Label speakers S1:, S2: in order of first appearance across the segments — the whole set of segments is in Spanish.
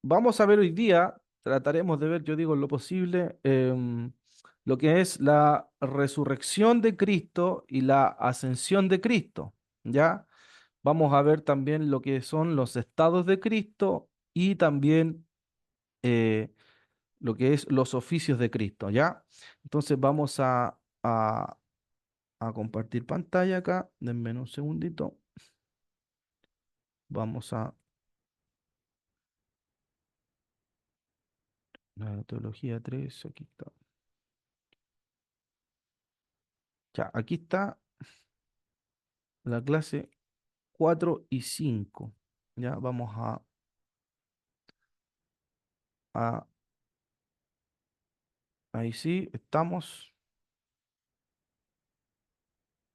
S1: vamos a ver hoy día, trataremos de ver, yo digo, en lo posible, lo que es la resurrección de Cristo y la ascensión de Cristo, ¿ya? Vamos a ver también lo que son los estados de Cristo y también eh, lo que es los oficios de Cristo, ¿ya? Entonces vamos a compartir pantalla acá, denme un segundito, vamos a la teología 3, aquí está. Ya, aquí está la clase 4 y 5. Ya, vamos a- ahí sí, estamos,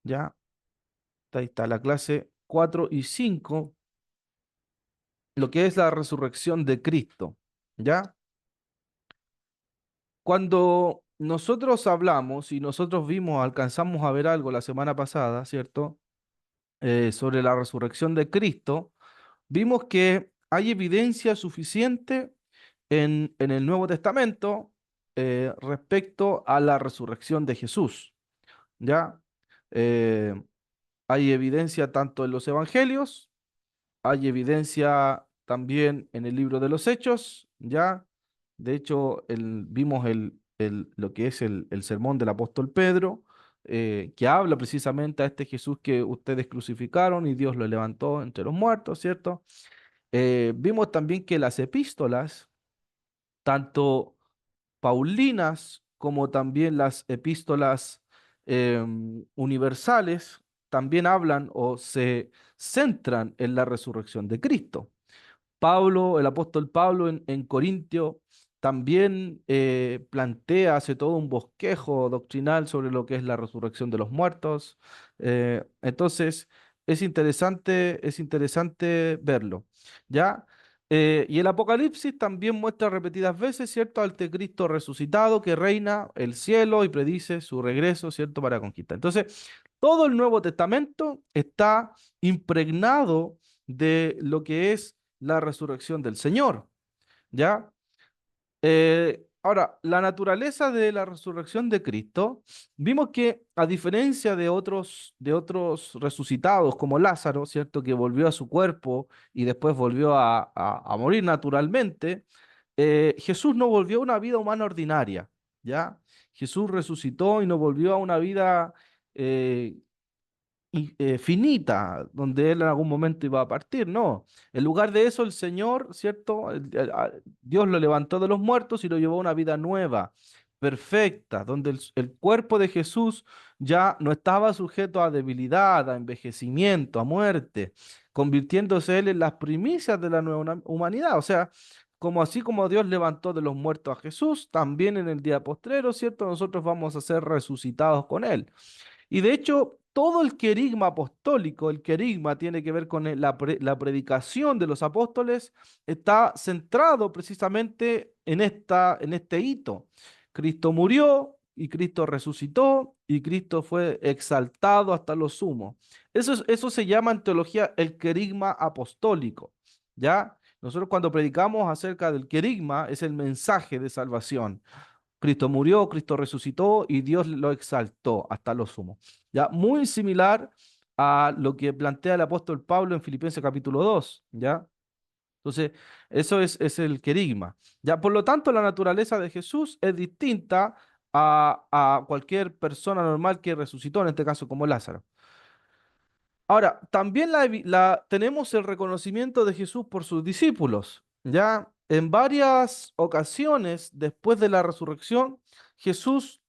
S1: ya, ahí está la clase 4 y 5, lo que es la resurrección de Cristo, ¿ya? Cuando nosotros hablamos y nosotros vimos, alcanzamos a ver algo la semana pasada, ¿cierto? Sobre la resurrección de Cristo, vimos que hay evidencia suficiente en el Nuevo Testamento respecto a la resurrección de Jesús, ¿ya? Eh, Hay evidencia tanto en los evangelios, hay evidencia también en el libro de los Hechos, ¿ya? De hecho, vimos lo que es el sermón del apóstol Pedro, que habla precisamente a este Jesús que ustedes crucificaron y Dios lo levantó entre los muertos, ¿cierto? Vimos también que las epístolas, tanto paulinas como también las epístolas universales, también hablan o se centran en la resurrección de Cristo. Pablo, el apóstol Pablo en Corintio, también plantea, hace todo un bosquejo doctrinal sobre lo que es la resurrección de los muertos. Entonces, es interesante verlo, ¿ya? Y el Apocalipsis también muestra repetidas veces, ¿cierto?, al Cristo resucitado que reina el cielo y predice su regreso, ¿cierto?, para conquistar. Entonces, todo el Nuevo Testamento está impregnado de lo que es la resurrección del Señor, ¿ya? Ahora, la naturaleza de la resurrección de Cristo, vimos que a diferencia de otros resucitados como Lázaro, ¿cierto? Que volvió a su cuerpo y después volvió a morir naturalmente, Jesús no volvió a una vida humana ordinaria, ¿ya? Jesús resucitó y no volvió a una vida eh, finita, donde él en algún momento iba a partir, no. En lugar de eso, el Señor, ¿cierto? Dios lo levantó de los muertos y lo llevó a una vida nueva, perfecta, donde el cuerpo de Jesús ya no estaba sujeto a debilidad, a envejecimiento, a muerte, convirtiéndose él en las primicias de la nueva humanidad. O sea, como así como Dios levantó de los muertos a Jesús, también en el día postrero, ¿cierto? Nosotros vamos a ser resucitados con él. Y de hecho, todo el querigma apostólico, el querigma tiene que ver con la predicación de los apóstoles, está centrado precisamente en este hito. Cristo murió y Cristo resucitó y Cristo fue exaltado hasta lo sumo. Eso se llama en teología el querigma apostólico, ¿ya? Nosotros cuando predicamos acerca del querigma es el mensaje de salvación. Cristo murió, Cristo resucitó y Dios lo exaltó hasta lo sumo. Ya, muy similar a lo que plantea el apóstol Pablo en Filipenses capítulo 2, ¿ya? Entonces, es el querigma. Ya, por lo tanto, la naturaleza de Jesús es distinta a cualquier persona normal que resucitó, en este caso como Lázaro. Ahora, también tenemos el reconocimiento de Jesús por sus discípulos. Ya en varias ocasiones después de la resurrección, Jesús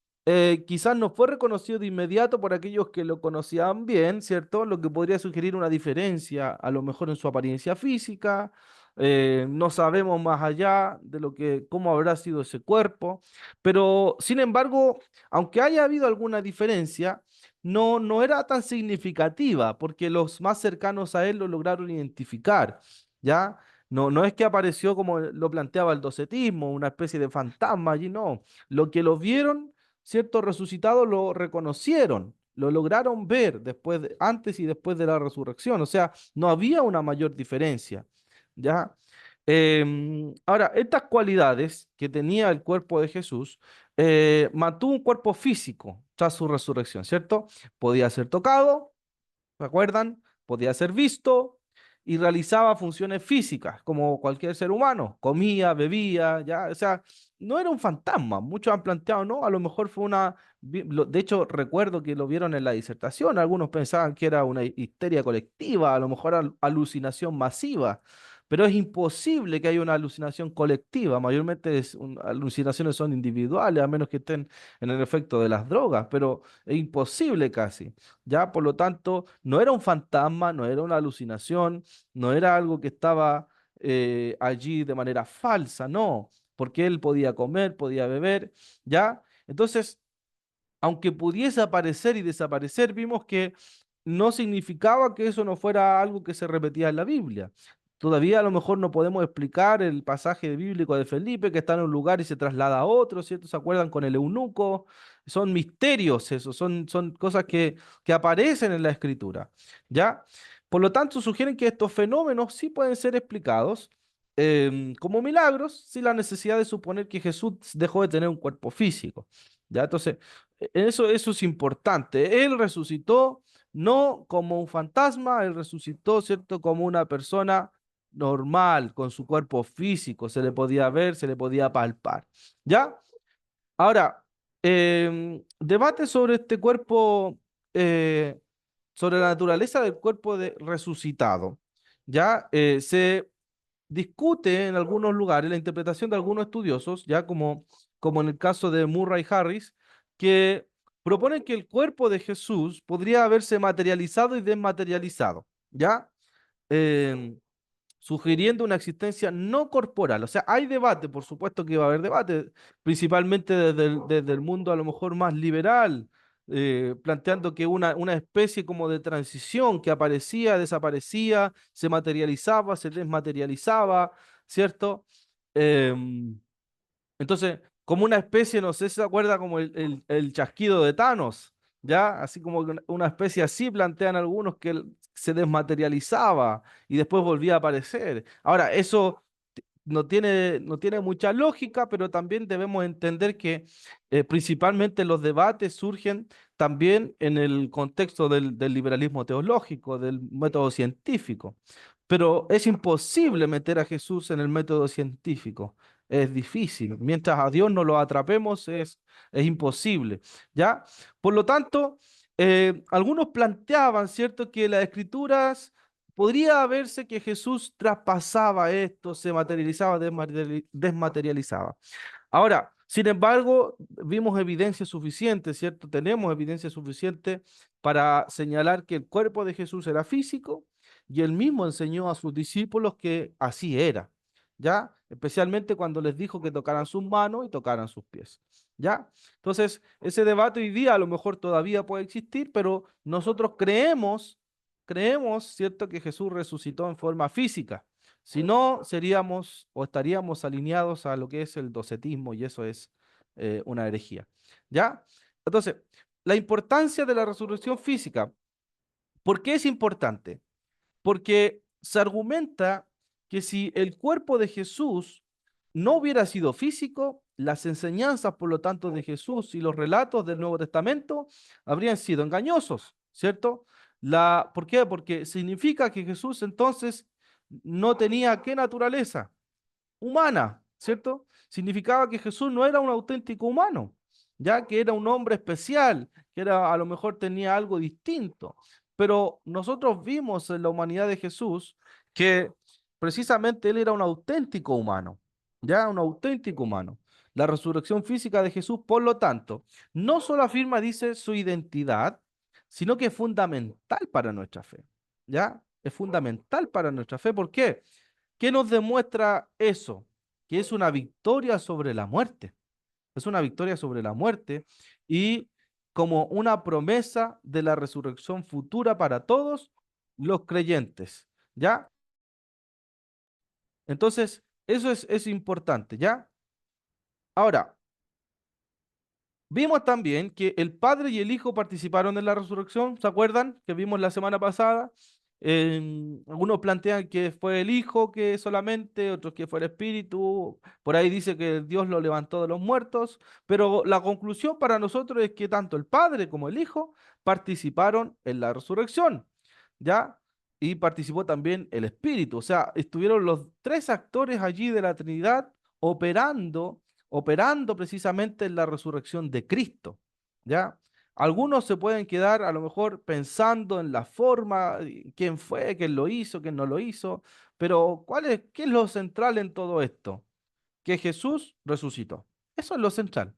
S1: quizás no fue reconocido de inmediato por aquellos que lo conocían bien, ¿cierto? Lo que podría sugerir una diferencia, a lo mejor en su apariencia física. No sabemos más allá de lo que, cómo habrá sido ese cuerpo, pero sin embargo, aunque haya habido alguna diferencia, no era tan significativa porque los más cercanos a él lo lograron identificar, ¿ya? No es que apareció como lo planteaba el docetismo, una especie de fantasma allí, no. Lo que lo vieron, cierto, resucitado, lo reconocieron, lo lograron ver antes y después de la resurrección, o sea, no había una mayor diferencia, ¿ya? Ahora, estas cualidades que tenía el cuerpo de Jesús, mantuvo un cuerpo físico tras su resurrección, ¿cierto? Podía ser tocado, ¿se acuerdan? Podía ser visto y realizaba funciones físicas como cualquier ser humano, comía, bebía, ya, o sea, no era un fantasma. Muchos han planteado, ¿no? A lo mejor fue una, de hecho, recuerdo que lo vieron en la disertación, algunos pensaban que era una histeria colectiva, a lo mejor alucinación masiva. Pero es imposible que haya una alucinación colectiva. Mayormente alucinaciones son individuales, a menos que estén en el efecto de las drogas, pero es imposible casi. Ya, por lo tanto, no era un fantasma, no era una alucinación, no era algo que estaba allí de manera falsa, no, porque él podía comer, podía beber, ¿ya? Entonces, aunque pudiese aparecer y desaparecer, vimos que no significaba que eso no fuera algo que se repetía en la Biblia. Todavía a lo mejor no podemos explicar el pasaje bíblico de Felipe que está en un lugar y se traslada a otro, ¿cierto? ¿Se acuerdan con el eunuco? Son misterios esos, son cosas que aparecen en la Escritura, ¿ya? Por lo tanto, sugieren que estos fenómenos sí pueden ser explicados como milagros sin la necesidad de suponer que Jesús dejó de tener un cuerpo físico, ¿ya? Entonces, eso es importante. Él resucitó no como un fantasma, él resucitó, ¿cierto? Como una persona normal, con su cuerpo físico, se le podía ver, se le podía palpar. ¿Ya? Ahora, debate sobre este cuerpo, eh, sobre la naturaleza del cuerpo resucitado. ¿Ya? Se discute en algunos lugares la interpretación de algunos estudiosos, ya como en el caso de Murray Harris, que proponen que el cuerpo de Jesús podría haberse materializado y desmaterializado, ¿ya? Em, Sugiriendo una existencia no corporal. O sea, hay debate, por supuesto que va a haber debate, principalmente desde el mundo a lo mejor más liberal, planteando que una especie como de transición que aparecía, desaparecía, se materializaba, se desmaterializaba, ¿cierto? Em, entonces, como una especie, no sé si se acuerda, como el chasquido de Thanos, ¿ya? Así como que una especie así plantean algunos que se desmaterializaba y después volvía a aparecer. Ahora, eso no tiene mucha lógica, pero también debemos entender que principalmente los debates surgen también en el contexto del liberalismo teológico, del método científico. Pero es imposible meter a Jesús en el método científico. Es difícil. Mientras a Dios no lo atrapemos, es imposible. ¿Ya? Por lo tanto, algunos planteaban, ¿cierto?, que las escrituras podría verse que Jesús traspasaba esto, se materializaba, desmaterializaba. Ahora, sin embargo, vimos evidencia suficiente, ¿cierto? Tenemos evidencia suficiente para señalar que el cuerpo de Jesús era físico y él mismo enseñó a sus discípulos que así era, ¿ya? Especialmente cuando les dijo que tocaran sus manos y tocaran sus pies, ¿ya? Entonces, ese debate hoy día a lo mejor todavía puede existir, pero nosotros creemos, ¿cierto?, que Jesús resucitó en forma física. Si no, seríamos o estaríamos alineados a lo que es el docetismo y eso es una herejía. ¿Ya? Entonces, la importancia de la resurrección física. ¿Por qué es importante? Porque se argumenta que si el cuerpo de Jesús no hubiera sido físico, las enseñanzas, por lo tanto, de Jesús y los relatos del Nuevo Testamento habrían sido engañosos, ¿cierto? ¿Por qué? Porque significa que Jesús entonces no tenía qué naturaleza humana, ¿cierto? Significaba que Jesús no era un auténtico humano, ya que era un hombre especial, que era, a lo mejor tenía algo distinto. Pero nosotros vimos en la humanidad de Jesús que precisamente él era un auténtico humano, ya un auténtico humano. La resurrección física de Jesús, por lo tanto, no solo afirma, dice, su identidad, sino que es fundamental para nuestra fe, ¿ya? Es fundamental para nuestra fe. ¿Por qué? ¿Qué nos demuestra eso? Que es una victoria sobre la muerte. Es una victoria sobre la muerte y como una promesa de la resurrección futura para todos los creyentes. ¿Ya? Entonces, eso es importante, ¿ya? Ahora, vimos también que el Padre y el Hijo participaron en la resurrección, ¿se acuerdan? Que vimos la semana pasada. Algunos plantean que fue el Hijo que solamente, otros que fue el Espíritu. Por ahí dice que Dios lo levantó de los muertos, pero la conclusión para nosotros es que tanto el Padre como el Hijo participaron en la resurrección, ¿ya? Y participó también el Espíritu. O sea, estuvieron los tres actores allí de la Trinidad operando, operando precisamente en la resurrección de Cristo, ¿ya? Algunos se pueden quedar a lo mejor pensando en la forma, quién fue, quién lo hizo, quién no lo hizo, pero ¿qué es lo central en todo esto? Que Jesús resucitó. Eso es lo central.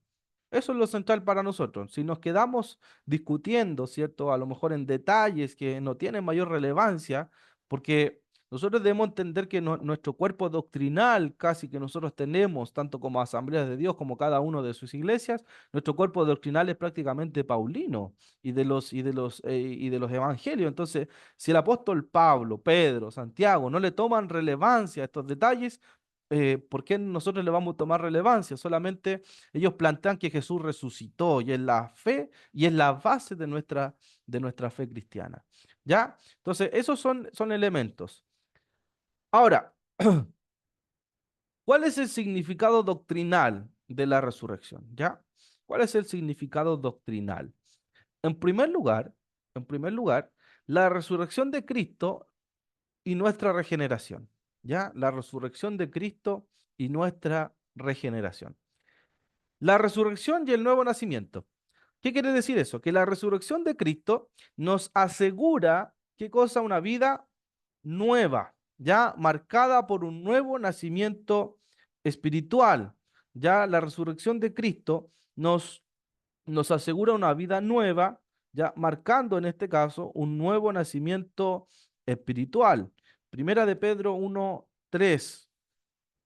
S1: Eso es lo central para nosotros. Si nos quedamos discutiendo, ¿cierto? A lo mejor en detalles que no tienen mayor relevancia, porque nosotros debemos entender que nuestro cuerpo doctrinal, casi que nosotros tenemos, tanto como asambleas de Dios como cada uno de sus iglesias, nuestro cuerpo doctrinal es prácticamente paulino y de los evangelios. Entonces, si el apóstol Pablo, Pedro, Santiago no le toman relevancia a estos detalles, ¿por qué nosotros le vamos a tomar relevancia? Solamente ellos plantean que Jesús resucitó y es la fe y es la base de nuestra fe cristiana. ¿Ya? Entonces, esos son elementos. Ahora, ¿cuál es el significado doctrinal de la resurrección? ¿Ya? ¿Cuál es el significado doctrinal? En primer lugar, en primer lugar, la resurrección de Cristo y nuestra regeneración. ¿Ya? La resurrección de Cristo y nuestra regeneración. La resurrección y el nuevo nacimiento. ¿Qué quiere decir eso? Que la resurrección de Cristo nos asegura, ¿qué cosa? Una vida nueva, ya marcada por un nuevo nacimiento espiritual. Ya la resurrección de Cristo nos asegura una vida nueva, ya marcando en este caso un nuevo nacimiento espiritual. Primera de Pedro 1:3.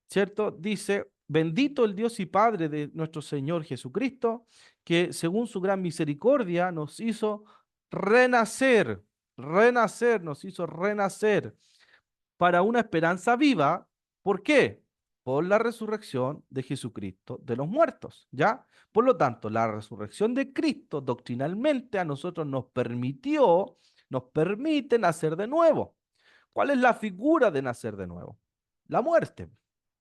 S1: ¿Cierto? Dice, bendito el Dios y Padre de nuestro Señor Jesucristo, que según su gran misericordia nos hizo renacer, nos hizo renacer para una esperanza viva. ¿Por qué? Por la resurrección de Jesucristo de los muertos, ¿ya? Por lo tanto, la resurrección de Cristo doctrinalmente a nosotros nos permite nacer de nuevo. ¿Cuál es la figura de nacer de nuevo? La muerte,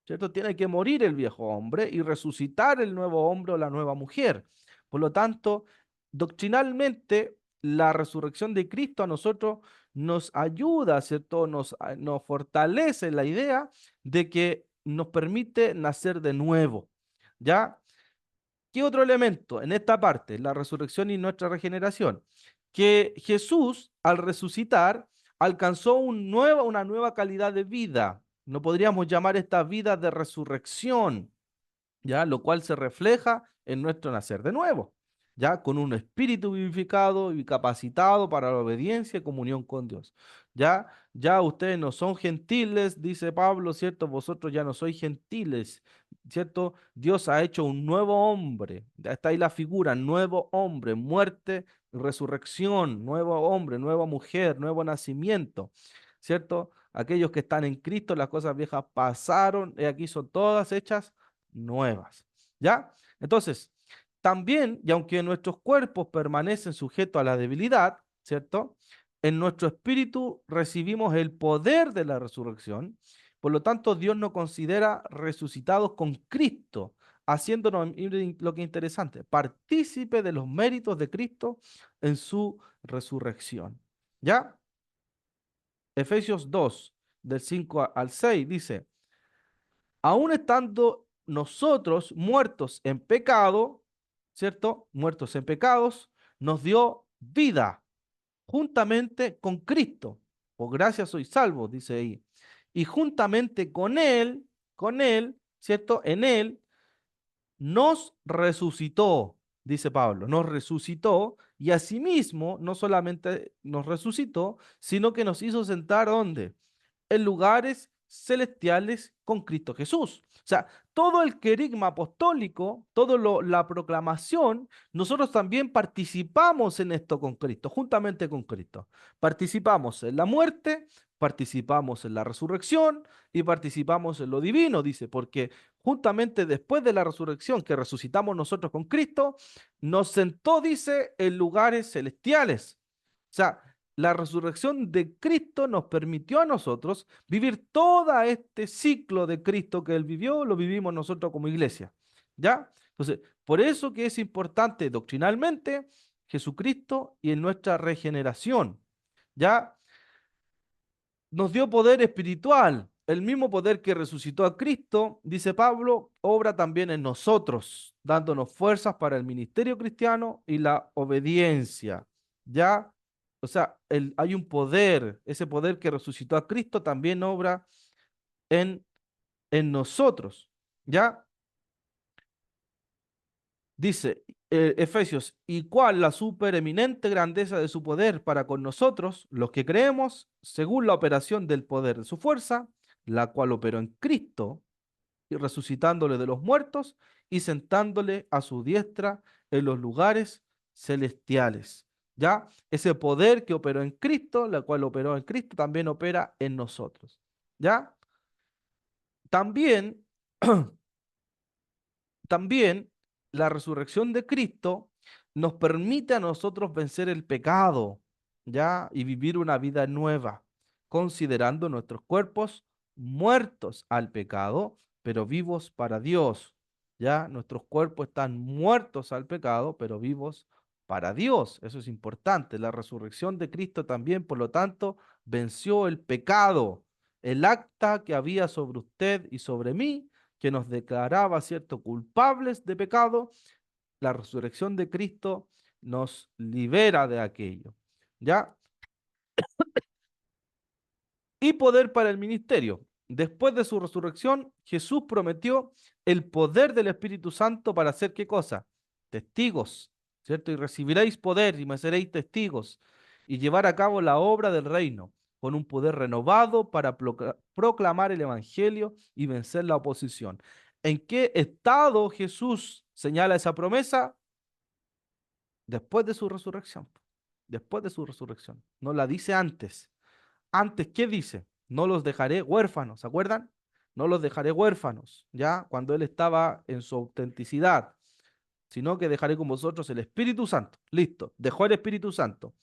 S1: ¿cierto? Tiene que morir el viejo hombre y resucitar el nuevo hombre o la nueva mujer. Por lo tanto, doctrinalmente, la resurrección de Cristo a nosotros nos ayuda, ¿cierto? Nos fortalece la idea de que nos permite nacer de nuevo, ¿ya? ¿Qué otro elemento en esta parte, la resurrección y nuestra regeneración? Que Jesús, al resucitar, alcanzó una nueva calidad de vida. No podríamos llamar esta vida de resurrección, ¿ya? Lo cual se refleja en nuestro nacer de nuevo, ¿ya? Con un espíritu vivificado y capacitado para la obediencia y comunión con Dios, ¿ya? Ya ustedes no son gentiles, dice Pablo, ¿cierto? Vosotros ya no sois gentiles, ¿cierto? Dios ha hecho un nuevo hombre, ya está ahí la figura, nuevo hombre, muerte, resurrección, nuevo hombre, nueva mujer, nuevo nacimiento, ¿cierto? Aquellos que están en Cristo, las cosas viejas pasaron, y aquí son todas hechas nuevas. ¿Ya? Entonces, también, y aunque nuestros cuerpos permanecen sujetos a la debilidad, ¿cierto? En nuestro espíritu recibimos el poder de la resurrección. Por lo tanto, Dios nos considera resucitados con Cristo, haciéndonos, miren lo que es interesante, partícipe de los méritos de Cristo en su resurrección. ¿Ya? Efesios 2, del 5 al 6, dice, aún estando nosotros muertos en pecado, ¿cierto? Muertos en pecados, nos dio vida juntamente con Cristo. Por gracia sois salvos, dice ahí. Y juntamente con Él, ¿cierto? En Él nos resucitó, dice Pablo, nos resucitó y asimismo no solamente nos resucitó, sino que nos hizo sentar ¿dónde? En lugares celestiales con Cristo Jesús. O sea, todo el querigma apostólico, toda la proclamación, nosotros también participamos en esto con Cristo, juntamente con Cristo. Participamos en la muerte, participamos en la resurrección y participamos en lo divino, dice, porque juntamente después de la resurrección que resucitamos nosotros con Cristo, nos sentó, dice, en lugares celestiales. O sea, la resurrección de Cristo nos permitió a nosotros vivir todo este ciclo de Cristo que Él vivió, lo vivimos nosotros como iglesia. ¿Ya? Entonces, por eso que es importante doctrinalmente Jesucristo y en nuestra regeneración. ¿Ya? Nos dio poder espiritual. El mismo poder que resucitó a Cristo, dice Pablo, obra también en nosotros, dándonos fuerzas para el ministerio cristiano y la obediencia. ¿Ya? O sea, hay un poder, ese poder que resucitó a Cristo también obra en, en nosotros. ¿Ya? Dice Efesios, ¿y cuál la supereminente grandeza de su poder para con nosotros, los que creemos, según la operación del poder de su fuerza, la cual operó en Cristo, y resucitándole de los muertos y sentándole a su diestra en los lugares celestiales? ¿Ya? Ese poder que operó en Cristo, la cual operó en Cristo, también opera en nosotros. ¿Ya? También También la resurrección de Cristo nos permite a nosotros vencer el pecado, ¿ya? Y vivir una vida nueva, considerando nuestros cuerpos muertos al pecado, pero vivos para Dios, ¿ya? Nuestros cuerpos están muertos al pecado, pero vivos para Dios. Eso es importante. La resurrección de Cristo también, por lo tanto, venció el pecado, el acta que había sobre usted y sobre mí que nos declaraba, ¿cierto?, culpables de pecado. La resurrección de Cristo nos libera de aquello, ¿ya? Y poder para el ministerio. Después de su resurrección, Jesús prometió el poder del Espíritu Santo para hacer ¿qué cosa? Testigos, ¿cierto? Y recibiréis poder y me seréis testigos y llevar a cabo la obra del reino con un poder renovado para proclamar el Evangelio y vencer la oposición. ¿En qué estado Jesús señala esa promesa? Después de su resurrección. Después de su resurrección. No la dice antes. Antes, ¿qué dice? No los dejaré huérfanos, ¿se acuerdan? No los dejaré huérfanos, ¿ya? Cuando Él estaba en su autenticidad, sino que dejaré con vosotros el Espíritu Santo. Listo, dejó el Espíritu Santo.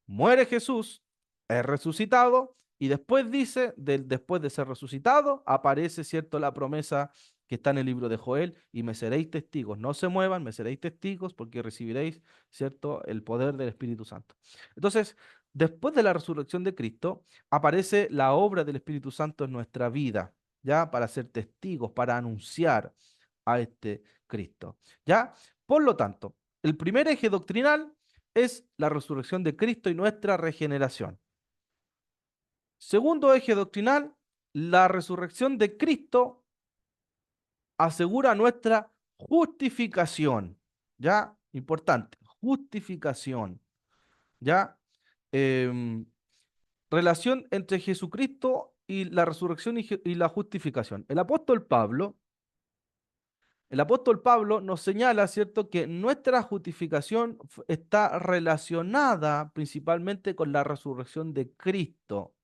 S1: Muere Jesús, es resucitado, y después dice, después de ser resucitado, aparece, ¿cierto?, la promesa que está en el libro de Joel, y me seréis testigos. No se muevan, me seréis testigos, porque recibiréis, ¿cierto?, el poder del Espíritu Santo. Entonces, después de la resurrección de Cristo, aparece la obra del Espíritu Santo en nuestra vida, ¿ya? Para ser testigos, para anunciar a este Cristo, ¿ya? Por lo tanto, el primer eje doctrinal es la resurrección de Cristo y nuestra regeneración. Segundo eje doctrinal, la resurrección de Cristo asegura nuestra justificación. ¿Ya? Importante, justificación. ¿Ya? Em, Relación entre Jesucristo y la resurrección y la justificación. El apóstol Pablo nos señala, ¿cierto?, que nuestra justificación está relacionada principalmente con la resurrección de Cristo.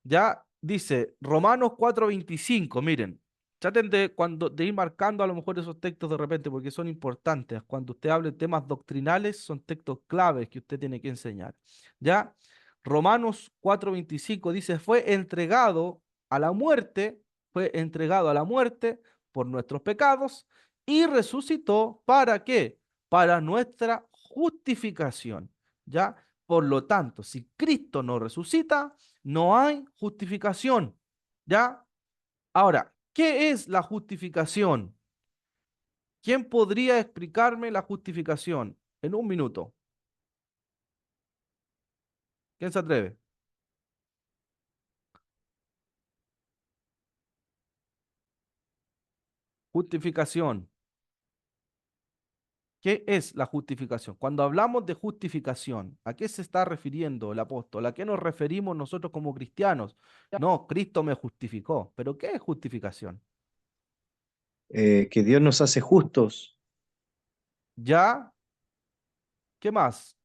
S1: Ya dice Romanos 4:25, miren, traten de ir marcando a lo mejor esos textos de repente porque son importantes. Cuando usted hable de temas doctrinales, son textos claves que usted tiene que enseñar. Ya, Romanos 4:25 dice, fue entregado a la muerte por nuestros pecados y resucitó, ¿para qué? Para nuestra justificación. ¿Ya? Por lo tanto, si Cristo no resucita, no hay justificación. ¿Ya? Ahora, ¿qué es la justificación? ¿Quién podría explicarme la justificación? En un minuto. ¿Quién se atreve? Justificación. ¿Qué es la justificación? Cuando hablamos de justificación, ¿a qué se está refiriendo el apóstol? ¿A qué nos referimos nosotros como cristianos? No, Cristo me justificó. ¿Pero qué es justificación?
S2: Que Dios nos hace justos.
S1: ¿Ya? ¿Qué más?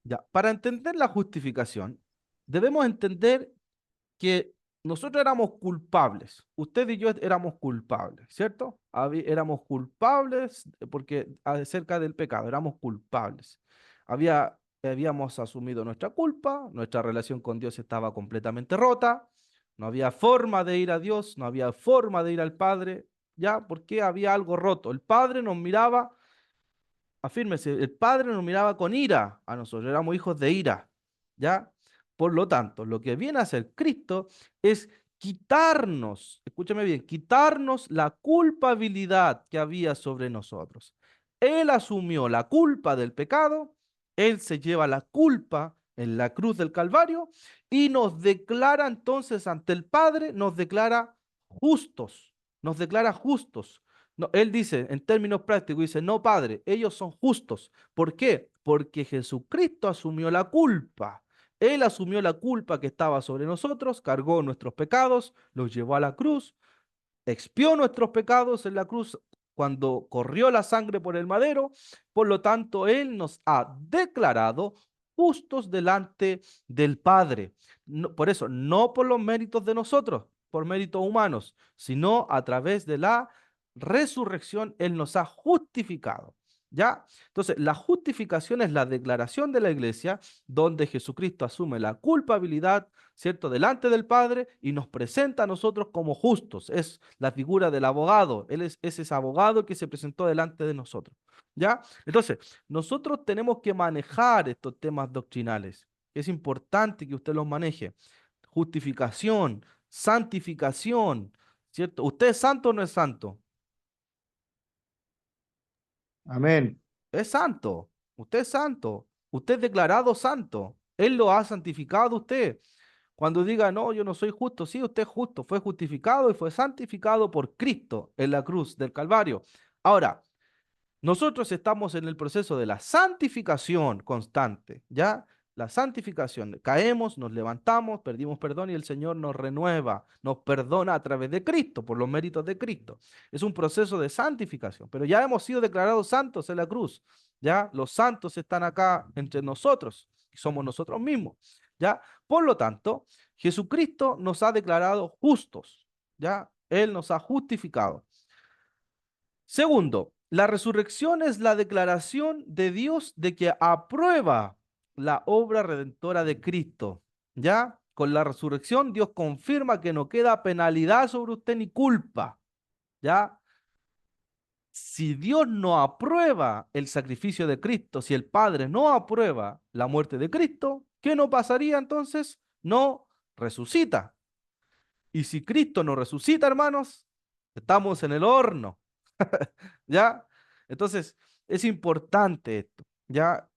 S1: Ya. Para entender la justificación, debemos entender que nosotros éramos culpables, usted y yo éramos culpables, ¿cierto? Éramos culpables porque acerca del pecado, éramos culpables. Habíamos asumido nuestra culpa, nuestra relación con Dios estaba completamente rota, no había forma de ir a Dios, no había forma de ir al Padre, ¿ya? Porque había algo roto. El Padre nos miraba, afírmese, el Padre nos miraba con ira a nosotros, éramos hijos de ira, ¿ya? Por lo tanto, lo que viene a hacer Cristo es quitarnos, escúchame bien, quitarnos la culpabilidad que había sobre nosotros. Él asumió la culpa del pecado, Él se lleva la culpa en la cruz del Calvario y nos declara entonces ante el Padre, nos declara justos. No, él dice, en términos prácticos, dice, no, Padre, ellos son justos. ¿Por qué? Porque Jesucristo asumió la culpa. Él asumió la culpa que estaba sobre nosotros, cargó nuestros pecados, los llevó a la cruz, expió nuestros pecados en la cruz cuando corrió la sangre por el madero. Por lo tanto, Él nos ha declarado justos delante del Padre. Por eso, no por los méritos de nosotros, por méritos humanos, sino a través de la resurrección, Él nos ha justificado. ¿Ya? Entonces, la justificación es la declaración de la iglesia donde Jesucristo asume la culpabilidad, ¿cierto? Delante del Padre y nos presenta a nosotros como justos. Es la figura del abogado. Él es ese abogado que se presentó delante de nosotros. ¿Ya? Entonces, nosotros tenemos que manejar estos temas doctrinales. Es importante que usted los maneje. Justificación, santificación, ¿cierto? ¿Usted es santo o no es santo?
S2: Amén.
S1: Es santo. Usted es santo. Usted es declarado santo. Él lo ha santificado a usted. Cuando diga, no, yo no soy justo, sí, usted es justo, fue justificado y fue santificado por Cristo en la cruz del Calvario. Ahora, nosotros estamos en el proceso de la santificación constante, ¿ya? La santificación. Caemos, nos levantamos, perdimos perdón y el Señor nos renueva, nos perdona a través de Cristo, por los méritos de Cristo. Es un proceso de santificación, pero ya hemos sido declarados santos en la cruz, ¿ya? Los santos están acá entre nosotros y somos nosotros mismos, ¿ya? Por lo tanto, Jesucristo nos ha declarado justos, ¿ya? Él nos ha justificado. Segundo, la resurrección es la declaración de Dios de que aprueba la obra redentora de Cristo. ¿Ya? Con la resurrección Dios confirma que no queda penalidad sobre usted ni culpa. ¿Ya? Si Dios no aprueba el sacrificio de Cristo, si el Padre no aprueba la muerte de Cristo, ¿qué no pasaría entonces? No resucita. Y si Cristo no resucita, hermanos, estamos en el horno. ¿Ya? Entonces, es importante esto, ¿ya?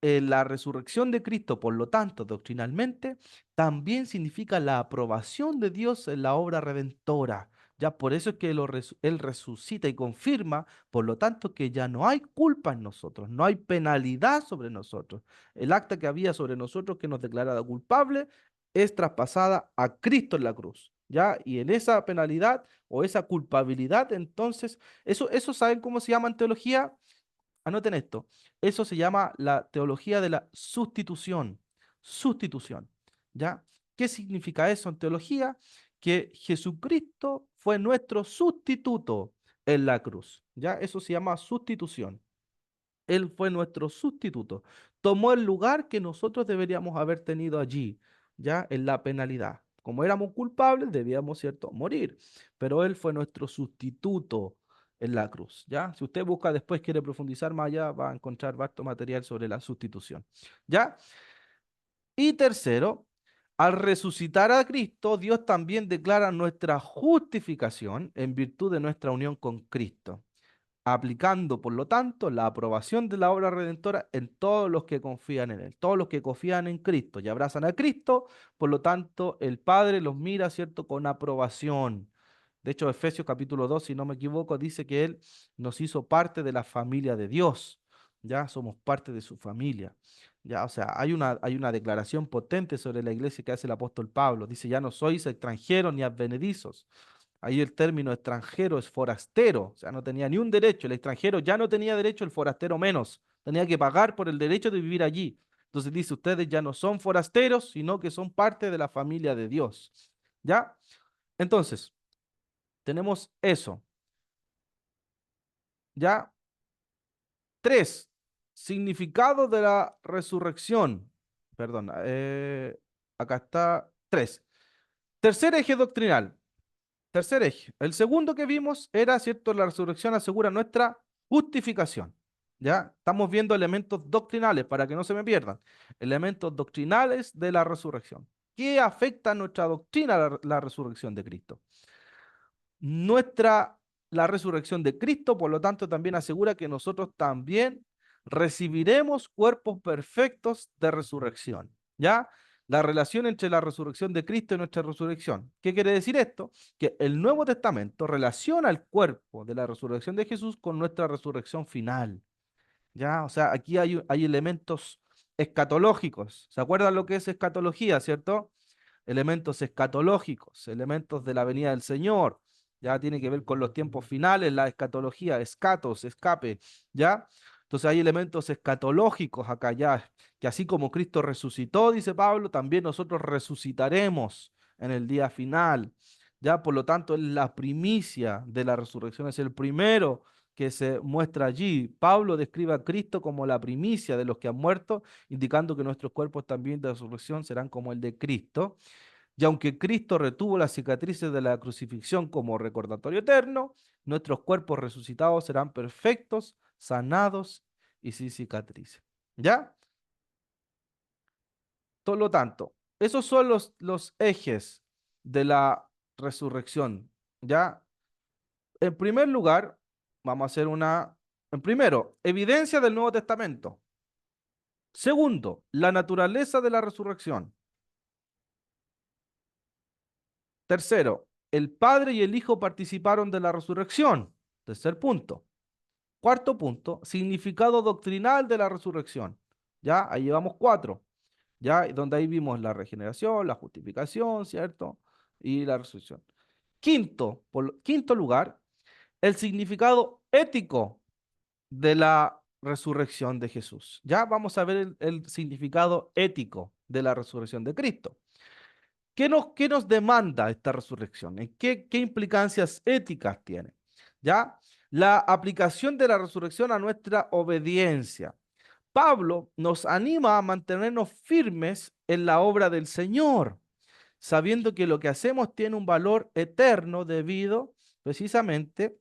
S1: La resurrección de Cristo, por lo tanto, doctrinalmente, también significa la aprobación de Dios en la obra redentora. Ya por eso es que Él resucita y confirma, por lo tanto, que ya no hay culpa en nosotros, no hay penalidad sobre nosotros. El acta que había sobre nosotros que nos declaraba culpable es traspasada a Cristo en la cruz, ¿ya? Y en esa penalidad o esa culpabilidad, entonces eso ¿saben cómo se llama en teología? Anoten esto. Eso se llama la teología de la sustitución. Sustitución. ¿Ya? ¿Qué significa eso en teología? Que Jesucristo fue nuestro sustituto en la cruz. ¿Ya? Eso se llama sustitución. Él fue nuestro sustituto. Tomó el lugar que nosotros deberíamos haber tenido allí, ya en la penalidad. Como éramos culpables, debíamos, ¿cierto?, morir. Pero Él fue nuestro sustituto en la cruz, ¿ya? Si usted busca después, quiere profundizar más allá, va a encontrar vasto material sobre la sustitución, ¿ya? Y tercero, al resucitar a Cristo, Dios también declara nuestra justificación en virtud de nuestra unión con Cristo, aplicando, por lo tanto, la aprobación de la obra redentora en todos los que confían en Él, todos los que confían en Cristo y abrazan a Cristo, por lo tanto, el Padre los mira, ¿cierto?, con aprobación. De hecho, Efesios capítulo 2, si no me equivoco, dice que Él nos hizo parte de la familia de Dios, ya somos parte de su familia. Ya, o sea, hay una declaración potente sobre la iglesia que hace el apóstol Pablo. Dice, ya no sois extranjeros ni advenedizos. Ahí el término extranjero es forastero, o sea, no tenía ni un derecho. El extranjero ya no tenía derecho, el forastero menos. Tenía que pagar por el derecho de vivir allí. Entonces dice, ustedes ya no son forasteros, sino que son parte de la familia de Dios. ¿Ya? Entonces, tenemos eso. ¿Ya? Tres, significado de la resurrección. Perdón, acá está. Tres. Tercer eje doctrinal. Tercer eje. El segundo que vimos era, ¿cierto? La resurrección asegura nuestra justificación. ¿Ya? Estamos viendo elementos doctrinales para que no se me pierdan. Elementos doctrinales de la resurrección. ¿Qué afecta a nuestra doctrina la resurrección de Cristo? Nuestra, la resurrección de Cristo, por lo tanto, también asegura que nosotros también recibiremos cuerpos perfectos de resurrección. ¿Ya? La relación entre la resurrección de Cristo y nuestra resurrección. ¿Qué quiere decir esto? Que el Nuevo Testamento relaciona el cuerpo de la resurrección de Jesús con nuestra resurrección final. ¿Ya? O sea, aquí hay elementos escatológicos. ¿Se acuerdan lo que es escatología, cierto? Elementos escatológicos, elementos de la venida del Señor. Ya tiene que ver con los tiempos finales, la escatología, escatos, escape, ¿ya? Entonces hay elementos escatológicos acá ya, que así como Cristo resucitó, dice Pablo, también nosotros resucitaremos en el día final. Ya, por lo tanto, es la primicia de la resurrección, es el primero que se muestra allí. Pablo describe a Cristo como la primicia de los que han muerto, indicando que nuestros cuerpos también de resurrección serán como el de Cristo. Y aunque Cristo retuvo las cicatrices de la crucifixión como recordatorio eterno, nuestros cuerpos resucitados serán perfectos, sanados y sin cicatrices. ¿Ya? Por lo tanto, esos son los ejes de la resurrección. ¿Ya? En primer lugar, vamos a hacer en primero, evidencia del Nuevo Testamento. Segundo, la naturaleza de la resurrección. Tercero, el Padre y el Hijo participaron de la resurrección. Tercer punto. Cuarto punto, significado doctrinal de la resurrección. Ya, ahí llevamos cuatro. Ya, donde ahí vimos la regeneración, la justificación, ¿cierto? Y la resurrección. Quinto lugar, el significado ético de la resurrección de Jesús. Ya vamos a ver el significado ético de la resurrección de Cristo. Qué nos demanda esta resurrección? ¿Qué implicancias éticas tiene? ¿Ya? La aplicación de la resurrección a nuestra obediencia. Pablo nos anima a mantenernos firmes en la obra del Señor, sabiendo que lo que hacemos tiene un valor eterno debido precisamente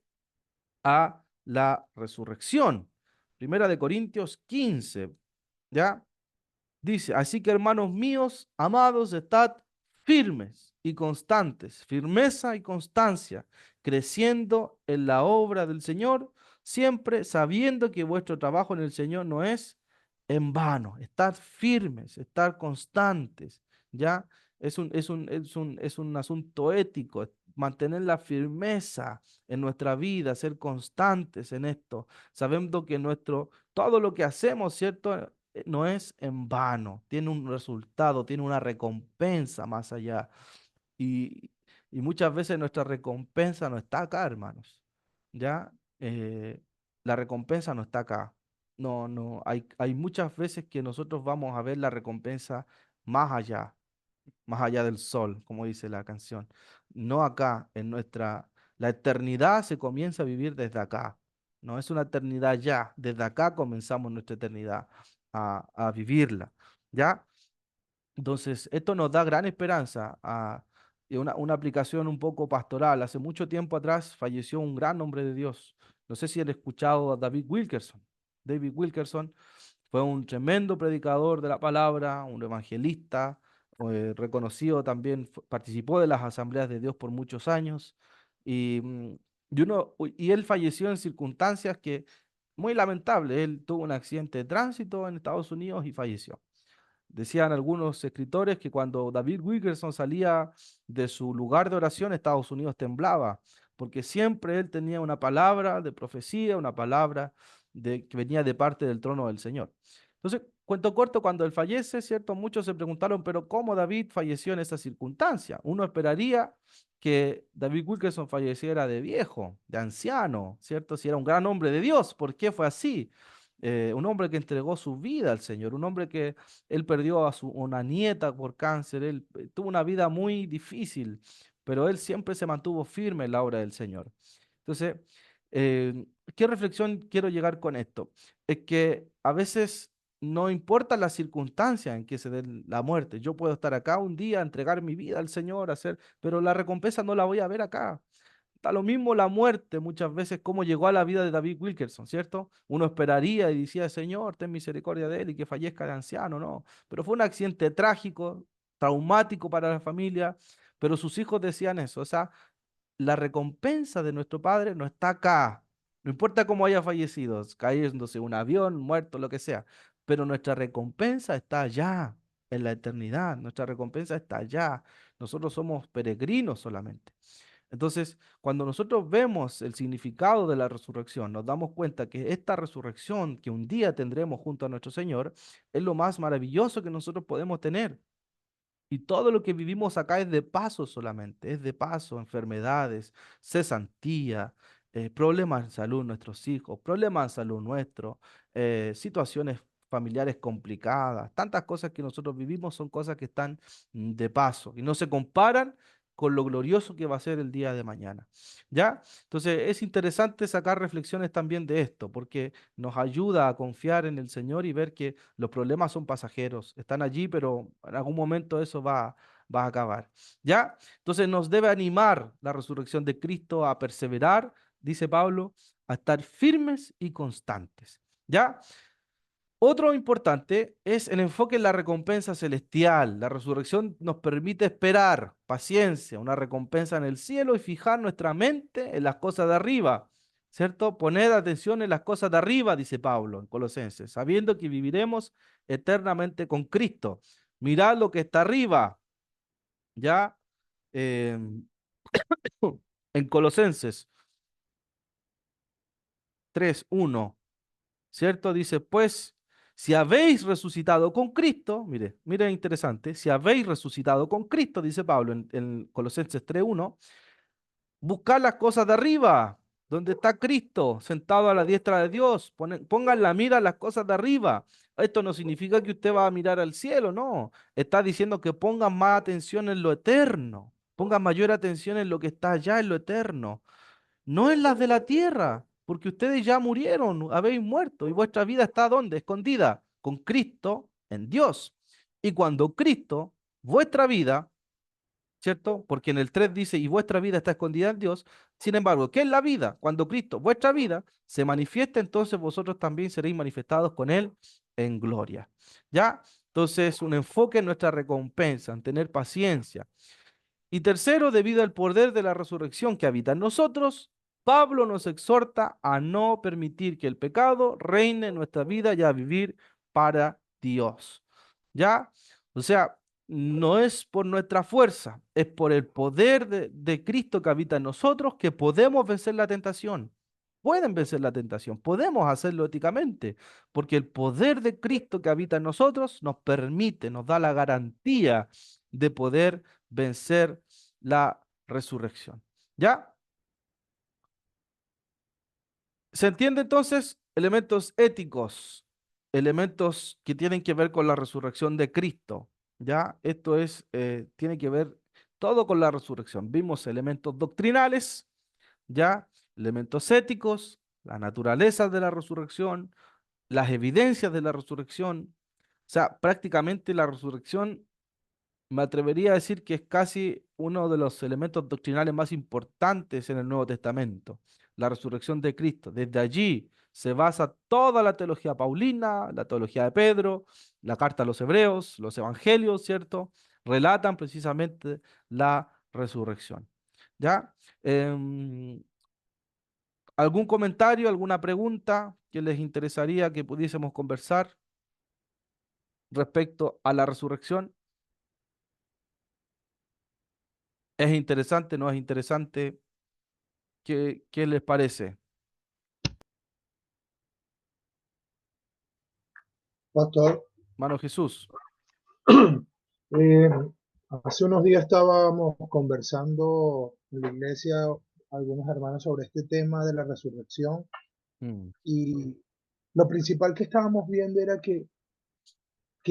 S1: a la resurrección. Primera de Corintios 15, ¿ya? Dice, así que hermanos míos, amados, estad firmes y constantes, firmeza y constancia, creciendo en la obra del Señor, siempre sabiendo que vuestro trabajo en el Señor no es en vano. Estad firmes, estar constantes, ¿ya? Es un asunto ético, mantener la firmeza en nuestra vida, ser constantes en esto, sabiendo que todo lo que hacemos, ¿cierto? No es en vano, tiene un resultado, tiene una recompensa más allá. Y, y muchas veces nuestra recompensa no está acá, hermanos. ¿Ya? Eh, la recompensa no está acá. No, no, hay muchas veces que nosotros vamos a ver la recompensa más allá, más allá del sol, como dice la canción. No acá, la eternidad se comienza a vivir desde acá. No es una eternidad ya, desde acá comenzamos nuestra eternidad a vivirla, ¿ya? Entonces, esto nos da gran esperanza y una aplicación un poco pastoral. Hace mucho tiempo atrás falleció un gran hombre de Dios. No sé si han escuchado a David Wilkerson. David Wilkerson fue un tremendo predicador de la palabra, un evangelista, reconocido también, participó de las asambleas de Dios por muchos años y, y él falleció en circunstancias que muy lamentables. Él tuvo un accidente de tránsito en Estados Unidos y falleció. Decían algunos escritores que cuando David Wilkerson salía de su lugar de oración, Estados Unidos temblaba, porque siempre él tenía una palabra de profecía, una palabra que venía de parte del trono del Señor. Entonces, cuento corto, cuando él fallece, ¿cierto? Muchos se preguntaron, pero ¿cómo David falleció en esa circunstancia? Uno esperaría que David Wilkerson falleciera de viejo, de anciano, ¿cierto? Si era un gran hombre de Dios, ¿por qué fue así? un hombre que entregó su vida al Señor, un hombre que él perdió a una nieta por cáncer, él tuvo una vida muy difícil, pero él siempre se mantuvo firme en la obra del Señor. Entonces, eh, ¿qué reflexión quiero llegar con esto? Es que a veces no importa la circunstancia en que se dé la muerte. Yo puedo estar acá un día, entregar mi vida al Señor, hacer, pero la recompensa no la voy a ver acá. Da lo mismo la muerte muchas veces, como llegó a la vida de David Wilkerson, ¿cierto? Uno esperaría y decía, Señor, ten misericordia de él y que fallezca de anciano, no. Pero fue un accidente trágico, traumático para la familia, pero sus hijos decían eso. O sea, la recompensa de nuestro Padre no está acá. No importa cómo haya fallecido, cayéndose un avión, muerto, lo que sea. Pero nuestra recompensa está allá, en la eternidad. Nuestra recompensa está allá. Nosotros somos peregrinos solamente. Entonces, cuando nosotros vemos el significado de la resurrección, nos damos cuenta que esta resurrección que un día tendremos junto a nuestro Señor es lo más maravilloso que nosotros podemos tener. Y todo lo que vivimos acá es de paso solamente, es de paso, enfermedades, cesantía, problemas en salud nuestros hijos, problemas en salud nuestros, situaciones familiares complicadas, tantas cosas que nosotros vivimos son cosas que están de paso y no se comparan con lo glorioso que va a ser el día de mañana. ¿Ya? Entonces es interesante sacar reflexiones también de esto, porque nos ayuda a confiar en el Señor y ver que los problemas son pasajeros, están allí, pero en algún momento eso va a acabar. ¿Ya? Entonces nos debe animar la resurrección de Cristo a perseverar, dice Pablo, a estar firmes y constantes. ¿Ya? Otro importante es el enfoque en la recompensa celestial. La resurrección nos permite esperar, paciencia, una recompensa en el cielo y fijar nuestra mente en las cosas de arriba, ¿cierto? Poner atención en las cosas de arriba, dice Pablo en Colosenses, sabiendo que viviremos eternamente con Cristo. Mirad lo que está arriba, ¿ya? Em, en Colosenses 3:1. ¿Cierto? Dice, pues, si habéis resucitado con Cristo, mire, mire interesante, si habéis resucitado con Cristo, dice Pablo en Colosenses 3:1, buscad las cosas de arriba, donde está Cristo, sentado a la diestra de Dios. Pongan la mira en las cosas de arriba. Esto no significa que usted va a mirar al cielo, no. Está diciendo que pongan más atención en lo eterno, pongan mayor atención en lo que está allá en lo eterno, no en las de la tierra, porque ustedes ya murieron, habéis muerto y vuestra vida está ¿dónde? Escondida con Cristo en Dios. Y cuando Cristo, vuestra vida, ¿cierto? Porque en el 3 dice, y vuestra vida está escondida en Dios. Sin embargo, ¿qué es la vida? Cuando Cristo, vuestra vida, se manifiesta, entonces vosotros también seréis manifestados con Él en gloria. ¿Ya? Entonces, un enfoque en nuestra recompensa, en tener paciencia. Y tercero, debido al poder de la resurrección que habita en nosotros, Pablo nos exhorta a no permitir que el pecado reine en nuestra vida y a vivir para Dios. ¿Ya? O sea, no es por nuestra fuerza, es por el poder de Cristo que habita en nosotros que podemos vencer la tentación. Pueden vencer la tentación, podemos hacerlo éticamente, porque el poder de Cristo que habita en nosotros nos permite, nos da la garantía de poder vencer la resurrección. ¿Ya? ¿Se entiende entonces? Elementos éticos, elementos que tienen que ver con la resurrección de Cristo. ¿Ya? Esto es, tiene que ver todo con la resurrección. Vimos elementos doctrinales, ¿ya? Elementos éticos, la naturaleza de la resurrección, las evidencias de la resurrección. O sea, prácticamente la resurrección me atrevería a decir que es casi uno de los elementos doctrinales más importantes en el Nuevo Testamento, la resurrección de Cristo. Desde allí se basa toda la teología paulina, la teología de Pedro, la carta a los hebreos, los evangelios, ¿cierto? Relatan precisamente la resurrección. ¿Ya? Em, ¿Algún comentario, alguna pregunta que les interesaría que pudiésemos conversar respecto a la resurrección? ¿Es interesante, no es interesante? ¿Qué les parece?
S2: Pastor,
S1: Mano Jesús.
S2: eh, hace unos días estábamos conversando en la iglesia algunos hermanos sobre este tema de la resurrección
S1: Mm,
S2: y lo principal que estábamos viendo era que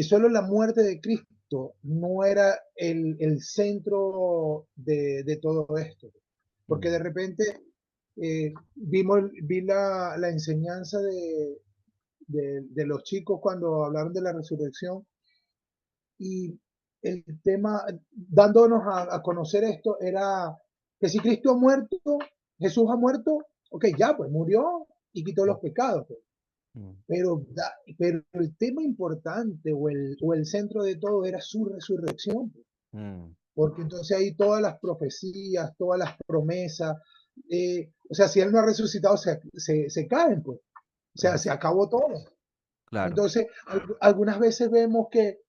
S2: solo la muerte de Cristo no era el centro de todo esto, porque de
S1: Mm,
S2: repente vi la enseñanza de los chicos cuando hablaron de la resurrección y el tema, dándonos a conocer esto, era que si Cristo ha muerto, Jesús ha muerto, ok, ya, pues murió y quitó
S1: mm,
S2: los pecados. Pues.
S1: mm,
S2: Pero el tema importante o el centro de todo era su resurrección. Pues.
S1: mm,
S2: Porque entonces ahí todas las profecías, todas las promesas, o sea, si Él no ha resucitado, se caen, pues. O sea,
S1: mm,
S2: se acabó todo.
S1: claro.
S2: Entonces, algunas veces vemos que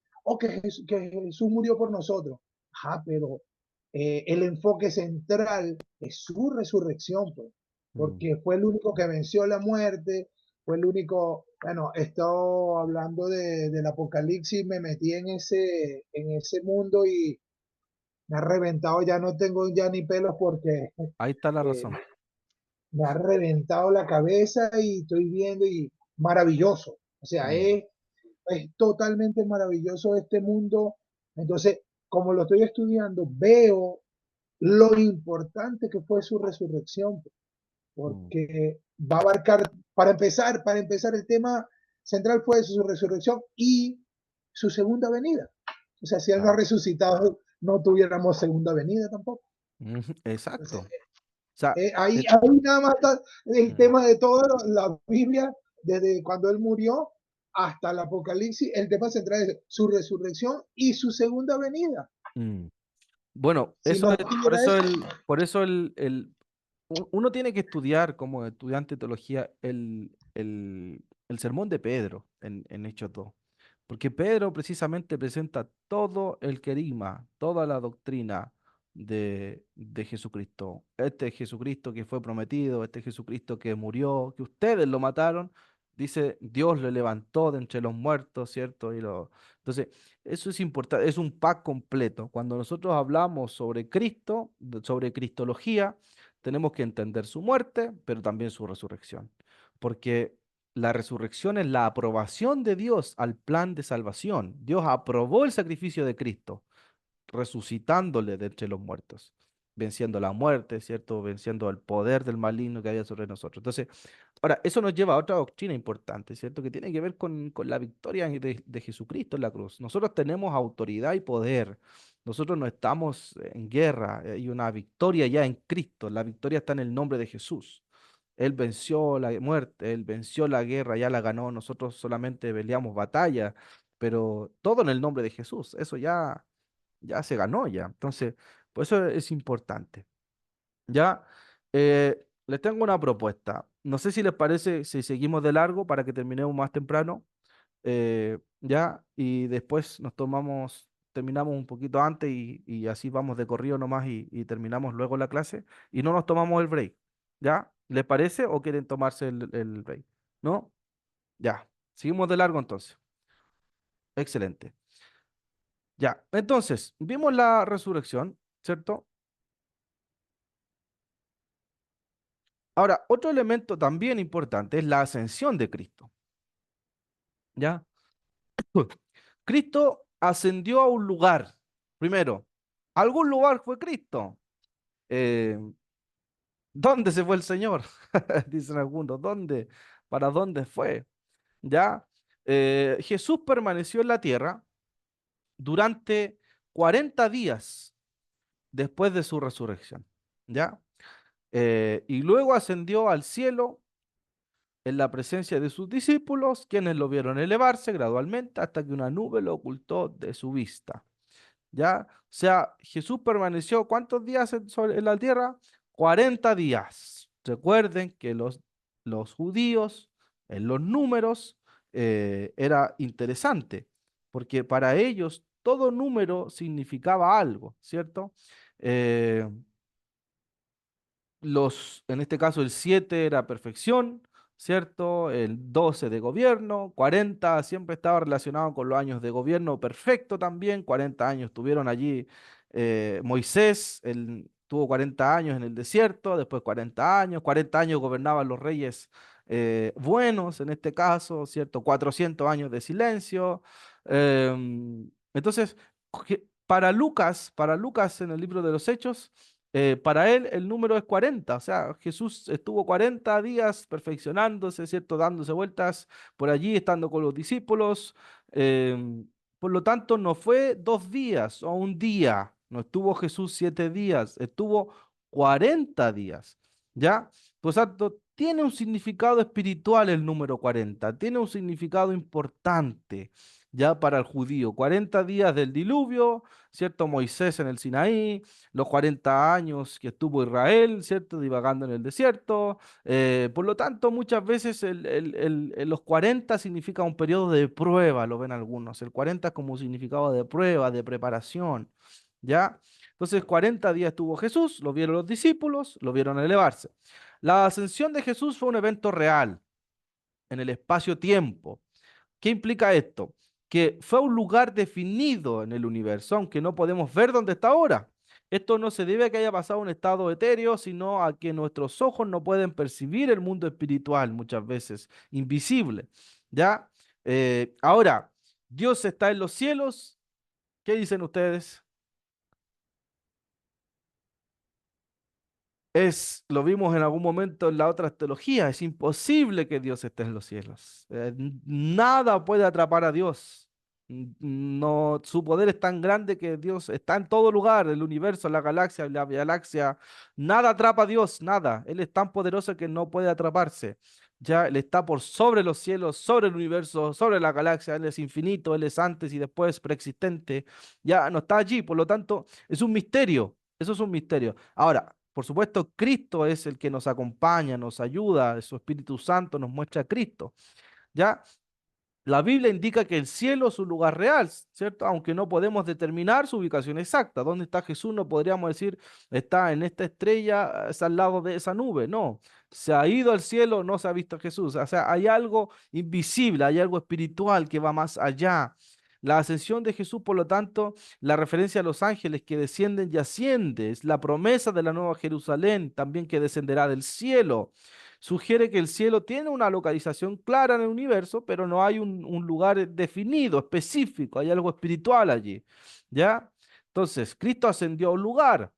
S2: Jesús murió por nosotros. Ajá, pero el enfoque central es su resurrección, pues,
S1: Mm.
S2: porque fue el único que venció la muerte, fue el único, bueno, he estado hablando del Apocalipsis, me metí en ese mundo y me ha reventado, ya no tengo ya ni pelos porque
S1: Ahí está la
S2: eh,
S1: razón.
S2: me ha reventado la cabeza y estoy viendo y maravilloso. O sea,
S1: Mm,
S2: es totalmente maravilloso este mundo. Entonces, como lo estoy estudiando, veo lo importante que fue su resurrección,
S1: mm,
S2: porque va a abarcar, para empezar, el tema central fue su resurrección y su segunda venida. O sea, si él no ha
S1: claro.
S2: resucitado, no tuviéramos segunda venida tampoco.
S1: Ujú, exacto.
S2: Entonces,
S1: O sea,
S2: ahí nada más está el
S1: mm,
S2: tema de toda la Biblia, desde cuando él murió hasta el Apocalipsis, el tema central es su resurrección y su segunda venida.
S1: mm. Bueno,
S2: Si
S1: eso
S2: no
S1: es, por
S2: tuviera
S1: eso
S2: eso,
S1: uno tiene que estudiar como estudiante de teología el sermón de Pedro en Hechos 2. Porque Pedro precisamente presenta todo el querigma, toda la doctrina de Jesucristo. Este Jesucristo que fue prometido, este Jesucristo que murió, que ustedes lo mataron, dice, Dios le levantó de entre los muertos, ¿cierto? Entonces, eso es importante, es un pack completo. Cuando nosotros hablamos sobre Cristo, sobre cristología, tenemos que entender su muerte, pero también su resurrección. Porque la resurrección es la aprobación de Dios al plan de salvación. Dios aprobó el sacrificio de Cristo, resucitándole de entre los muertos, venciendo la muerte, ¿cierto? Venciendo el poder del maligno que había sobre nosotros. Entonces, ahora, eso nos lleva a otra doctrina importante, ¿cierto? Que tiene que ver con la victoria de Jesucristo en la cruz. Nosotros tenemos autoridad y poder. Nosotros no estamos en guerra, hay una victoria ya en Cristo. La victoria está en el nombre de Jesús. Él venció la muerte, él venció la guerra, ya la ganó. Nosotros solamente peleamos batalla, pero todo en el nombre de Jesús. Eso ya se ganó ya. Entonces, por eso es importante. Ya, les tengo una propuesta. No sé si les parece si seguimos de largo para que terminemos más temprano, ya, y después terminamos un poquito antes y así vamos de corrido nomás y terminamos luego la clase y no nos tomamos el break. ¿Ya? ¿Les parece o quieren tomarse el break? ¿No? Ya, seguimos de largo entonces. Excelente. Ya, entonces, vimos la resurrección, ¿cierto? Ahora, otro elemento también importante es la ascensión de Cristo, ¿ya? Cristo ascendió a un lugar. Primero, ¿a algún lugar fue Cristo? Eh, ¿Dónde se fue el Señor? Dicen algunos, ¿dónde? ¿Para dónde fue? ¿Ya? Jesús permaneció en la tierra durante 40 días después de su resurrección, ¿ya? Y luego ascendió al cielo en la presencia de sus discípulos, quienes lo vieron elevarse gradualmente hasta que una nube lo ocultó de su vista. ¿Ya? O sea, Jesús permaneció ¿cuántos días en la tierra? 40 días. Recuerden que los judíos en los números era interesante, porque para ellos todo número significaba algo, ¿cierto? Eh, en este caso el 7 era perfección, ¿cierto? El 12 de gobierno, 40 siempre estaba relacionado con los años de gobierno perfecto también, 40 años tuvieron allí Moisés, él tuvo 40 años en el desierto, después 40 años gobernaban los reyes buenos en este caso, ¿cierto? 400 años de silencio. Entonces, para Lucas en el libro de los Hechos, para él el número es 40, o sea, Jesús estuvo 40 días perfeccionándose, ¿cierto? Dándose vueltas por allí, estando con los discípulos. Por lo tanto, no fue 2 días o un día, no estuvo Jesús 7 días, estuvo 40 días, ¿ya? Por tanto, tiene un significado espiritual el número 40, tiene un significado importante, ya para el judío. 40 días del diluvio, ¿cierto? Moisés en el Sinaí, los 40 años que estuvo Israel, ¿cierto? Divagando en el desierto. Por lo tanto, muchas veces los 40 significa un periodo de prueba, lo ven algunos. El 40 es como un significado de prueba, de preparación, ¿ya? Entonces, 40 días estuvo Jesús, lo vieron los discípulos, lo vieron elevarse. La ascensión de Jesús fue un evento real en el espacio-tiempo. ¿Qué implica esto? Que fue un lugar definido en el universo, aunque no podemos ver dónde está ahora. Esto no se debe a que haya pasado un estado etéreo, sino a que nuestros ojos no pueden percibir el mundo espiritual muchas veces, invisible. ¿Ya? Ahora, Dios está en los cielos. ¿Qué dicen ustedes? Lo vimos en algún momento en la otra teología, es imposible que Dios esté en los cielos. Nada puede atrapar a Dios. No, su poder es tan grande que Dios está en todo lugar, el universo, la galaxia. Nada atrapa a Dios, nada. Él es tan poderoso que no puede atraparse. Ya Él está por sobre los cielos, sobre el universo, sobre la galaxia. Él es infinito, Él es antes y después preexistente. Ya no está allí, por lo tanto, es un misterio. Eso es un misterio. Ahora, por supuesto, Cristo es el que nos acompaña, nos ayuda, su Espíritu Santo nos muestra a Cristo. ¿Ya? La Biblia indica que el cielo es un lugar real, ¿cierto? Aunque no podemos determinar su ubicación exacta. ¿Dónde está Jesús? No podríamos decir, está en esta estrella, es al lado de esa nube. No, se ha ido al cielo, no se ha visto a Jesús. O sea, hay algo invisible, hay algo espiritual que va más allá. La ascensión de Jesús, por lo tanto, la referencia a los ángeles que descienden y ascienden, es la promesa de la nueva Jerusalén, también que descenderá del cielo. Sugiere que el cielo tiene una localización clara en el universo, pero no hay un lugar definido, específico, hay algo espiritual allí. ¿Ya? Entonces, Cristo ascendió a un lugar.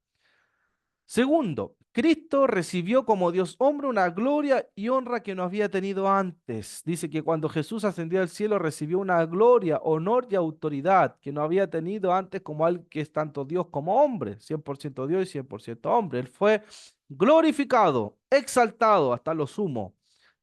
S1: Segundo, Cristo recibió como Dios hombre una gloria y honra que no había tenido antes. Dice que cuando Jesús ascendió al cielo recibió una gloria, honor y autoridad que no había tenido antes como alguien que es tanto Dios como hombre, 100% Dios y 100% hombre. Él fue glorificado, exaltado hasta lo sumo.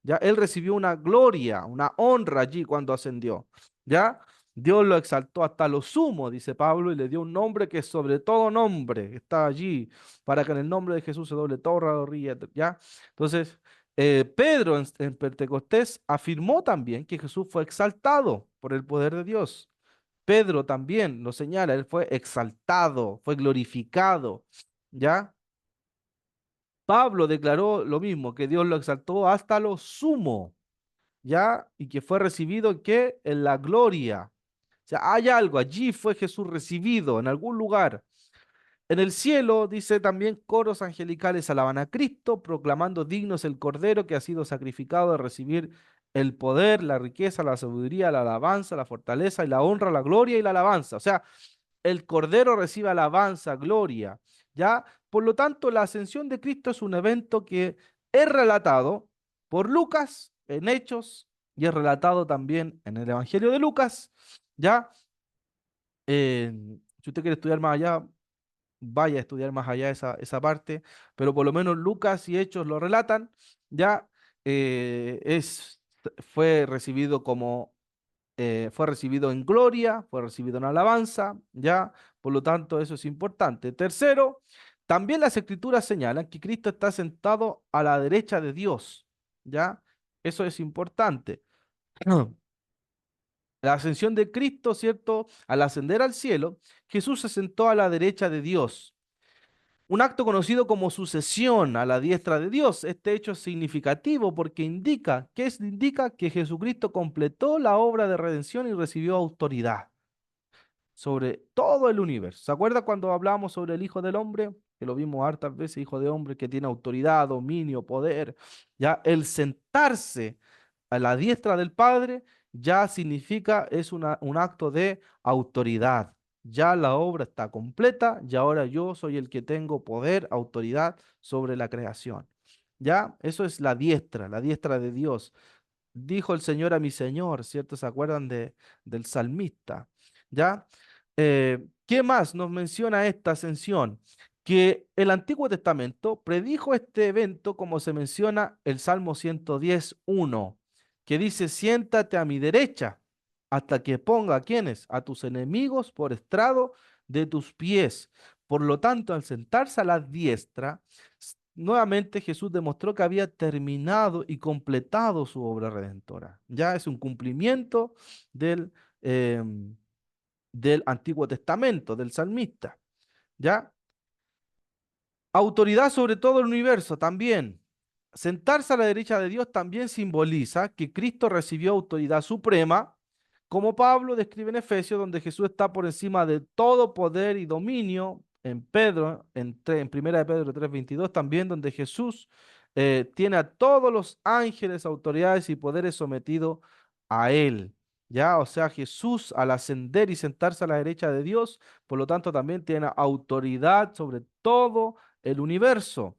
S1: Ya él recibió una gloria, una honra allí cuando ascendió. Ya Dios lo exaltó hasta lo sumo, dice Pablo, y le dio un nombre que es sobre todo nombre. Está allí para que en el nombre de Jesús se doble toda rodilla, ¿ya? Entonces, Pedro en Pentecostés afirmó también que Jesús fue exaltado por el poder de Dios. Pedro también lo señala, él fue exaltado, fue glorificado, ¿ya? Pablo declaró lo mismo, que Dios lo exaltó hasta lo sumo, ¿ya? Y que fue recibido ¿qué? En la gloria. O sea, hay algo, allí fue Jesús recibido en algún lugar. En el cielo, dice también, coros angelicales alaban a Cristo, proclamando digno es el Cordero que ha sido sacrificado de recibir el poder, la riqueza, la sabiduría, la alabanza, la fortaleza y la honra, la gloria y la alabanza. O sea, el Cordero recibe alabanza, gloria, ¿ya? Por lo tanto, la ascensión de Cristo es un evento que es relatado por Lucas en Hechos y es relatado también en el Evangelio de Lucas, ¿ya? Si usted quiere estudiar más allá, vaya a estudiar más allá esa parte, pero por lo menos Lucas y Hechos lo relatan, ya fue recibido fue recibido en gloria, fue recibido en alabanza, ya, por lo tanto eso es importante. Tercero, también las escrituras señalan que Cristo está sentado a la derecha de Dios, ya, eso es importante. La ascensión de Cristo, ¿cierto? Al ascender al cielo, Jesús se sentó a la derecha de Dios. Un acto conocido como sucesión a la diestra de Dios. Este hecho es significativo porque indica que Jesucristo completó la obra de redención y recibió autoridad sobre todo el universo. ¿Se acuerda cuando hablamos sobre el Hijo del Hombre? que lo vimos hartas veces, hijo de hombre que tiene autoridad, dominio, poder. Ya el sentarse a la diestra del Padre ya significa, es un acto de autoridad. Ya la obra está completa y ahora yo soy el que tengo poder, autoridad sobre la creación. Ya, eso es la diestra de Dios. Dijo el Señor a mi Señor, ¿cierto? ¿Se acuerdan del salmista? ¿Ya? ¿Qué más nos menciona esta ascensión? Que el Antiguo Testamento predijo este evento como se menciona el Salmo 110:1, que dice, siéntate a mi derecha hasta que ponga a quienes, a tus enemigos por estrado de tus pies. Por lo tanto, al sentarse a la diestra, nuevamente Jesús demostró que había terminado y completado su obra redentora. Ya es un cumplimiento del, del Antiguo Testamento, del salmista. ¿Ya? Autoridad sobre todo el universo también. Sentarse a la derecha de Dios también simboliza que Cristo recibió autoridad suprema, como Pablo describe en Efesios, donde Jesús está por encima de todo poder y dominio. En Pedro, en Primera de Pedro 3:22 también, donde Jesús tiene a todos los ángeles, autoridades y poderes sometidos a él. Ya, o sea, Jesús al ascender y sentarse a la derecha de Dios, por lo tanto también tiene autoridad sobre todo el universo.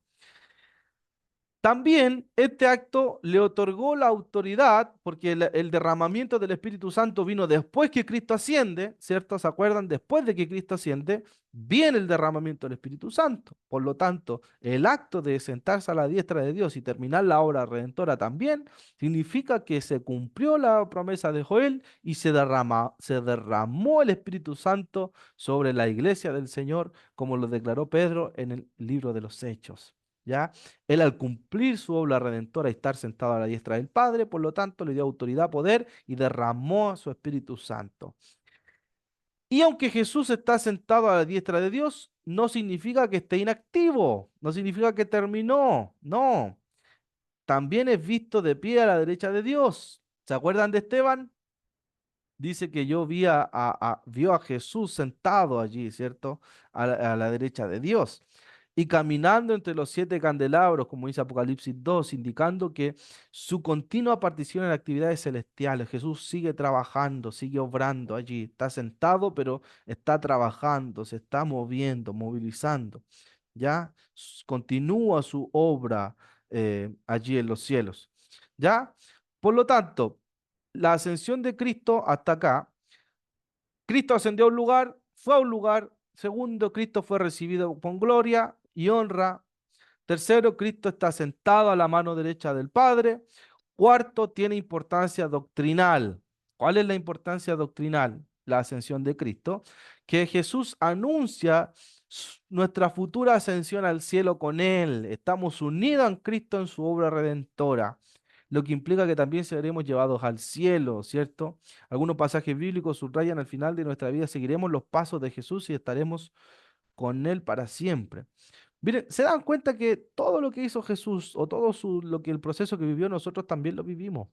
S1: También este acto le otorgó la autoridad, porque el derramamiento del Espíritu Santo vino después que Cristo asciende, ¿cierto? ¿Se acuerdan? Después de que Cristo asciende, viene el derramamiento del Espíritu Santo. Por lo tanto, el acto de sentarse a la diestra de Dios y terminar la obra redentora también significa que se cumplió la promesa de Joel y se derramó el Espíritu Santo sobre la iglesia del Señor, como lo declaró Pedro en el libro de los Hechos. ¿Ya? Él al cumplir su obra redentora y estar sentado a la diestra del Padre, por lo tanto, le dio autoridad, poder y derramó su Espíritu Santo. Y aunque Jesús está sentado a la diestra de Dios, no significa que esté inactivo, no significa que terminó, no. También es visto de pie a la derecha de Dios. ¿Se acuerdan de Esteban? Dice que yo vio a Jesús sentado allí, ¿cierto? A la derecha de Dios. Y caminando entre los siete candelabros, como dice Apocalipsis 2, indicando que su continua partición en actividades celestiales. Jesús sigue trabajando, sigue obrando allí. Está sentado, pero está trabajando, se está moviendo, movilizando. ¿Ya? Continúa su obra allí en los cielos. ¿Ya? Por lo tanto, la ascensión de Cristo hasta acá, Cristo ascendió a un lugar, fue a un lugar. Segundo, Cristo fue recibido con gloria y honra. Tercero, Cristo está sentado a la mano derecha del Padre. Cuarto, tiene importancia doctrinal. ¿Cuál es la importancia doctrinal? La ascensión de Cristo, que Jesús anuncia nuestra futura ascensión al cielo con Él. Estamos unidos en Cristo en su obra redentora, lo que implica que también seremos llevados al cielo, ¿cierto? Algunos pasajes bíblicos subrayan al final de nuestra vida, seguiremos los pasos de Jesús y estaremos con Él para siempre. Miren, se dan cuenta que todo lo que hizo Jesús o todo lo que el proceso que vivió nosotros también lo vivimos.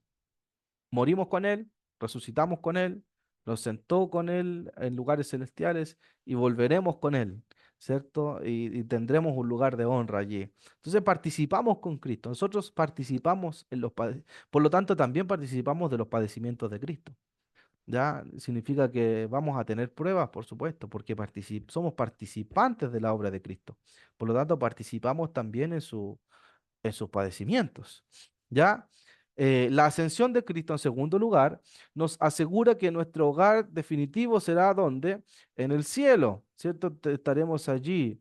S1: Morimos con Él, resucitamos con Él, nos sentó con Él en lugares celestiales y volveremos con Él, ¿cierto? Y tendremos un lugar de honra allí. Entonces participamos con Cristo, nosotros participamos en por lo tanto también participamos de los padecimientos de Cristo. ¿Ya? Significa que vamos a tener pruebas, por supuesto, porque somos participantes de la obra de Cristo. Por lo tanto, participamos también en sus padecimientos. ¿Ya? La ascensión de Cristo, en segundo lugar, nos asegura que nuestro hogar definitivo será ¿dónde? En el cielo, ¿cierto? Estaremos allí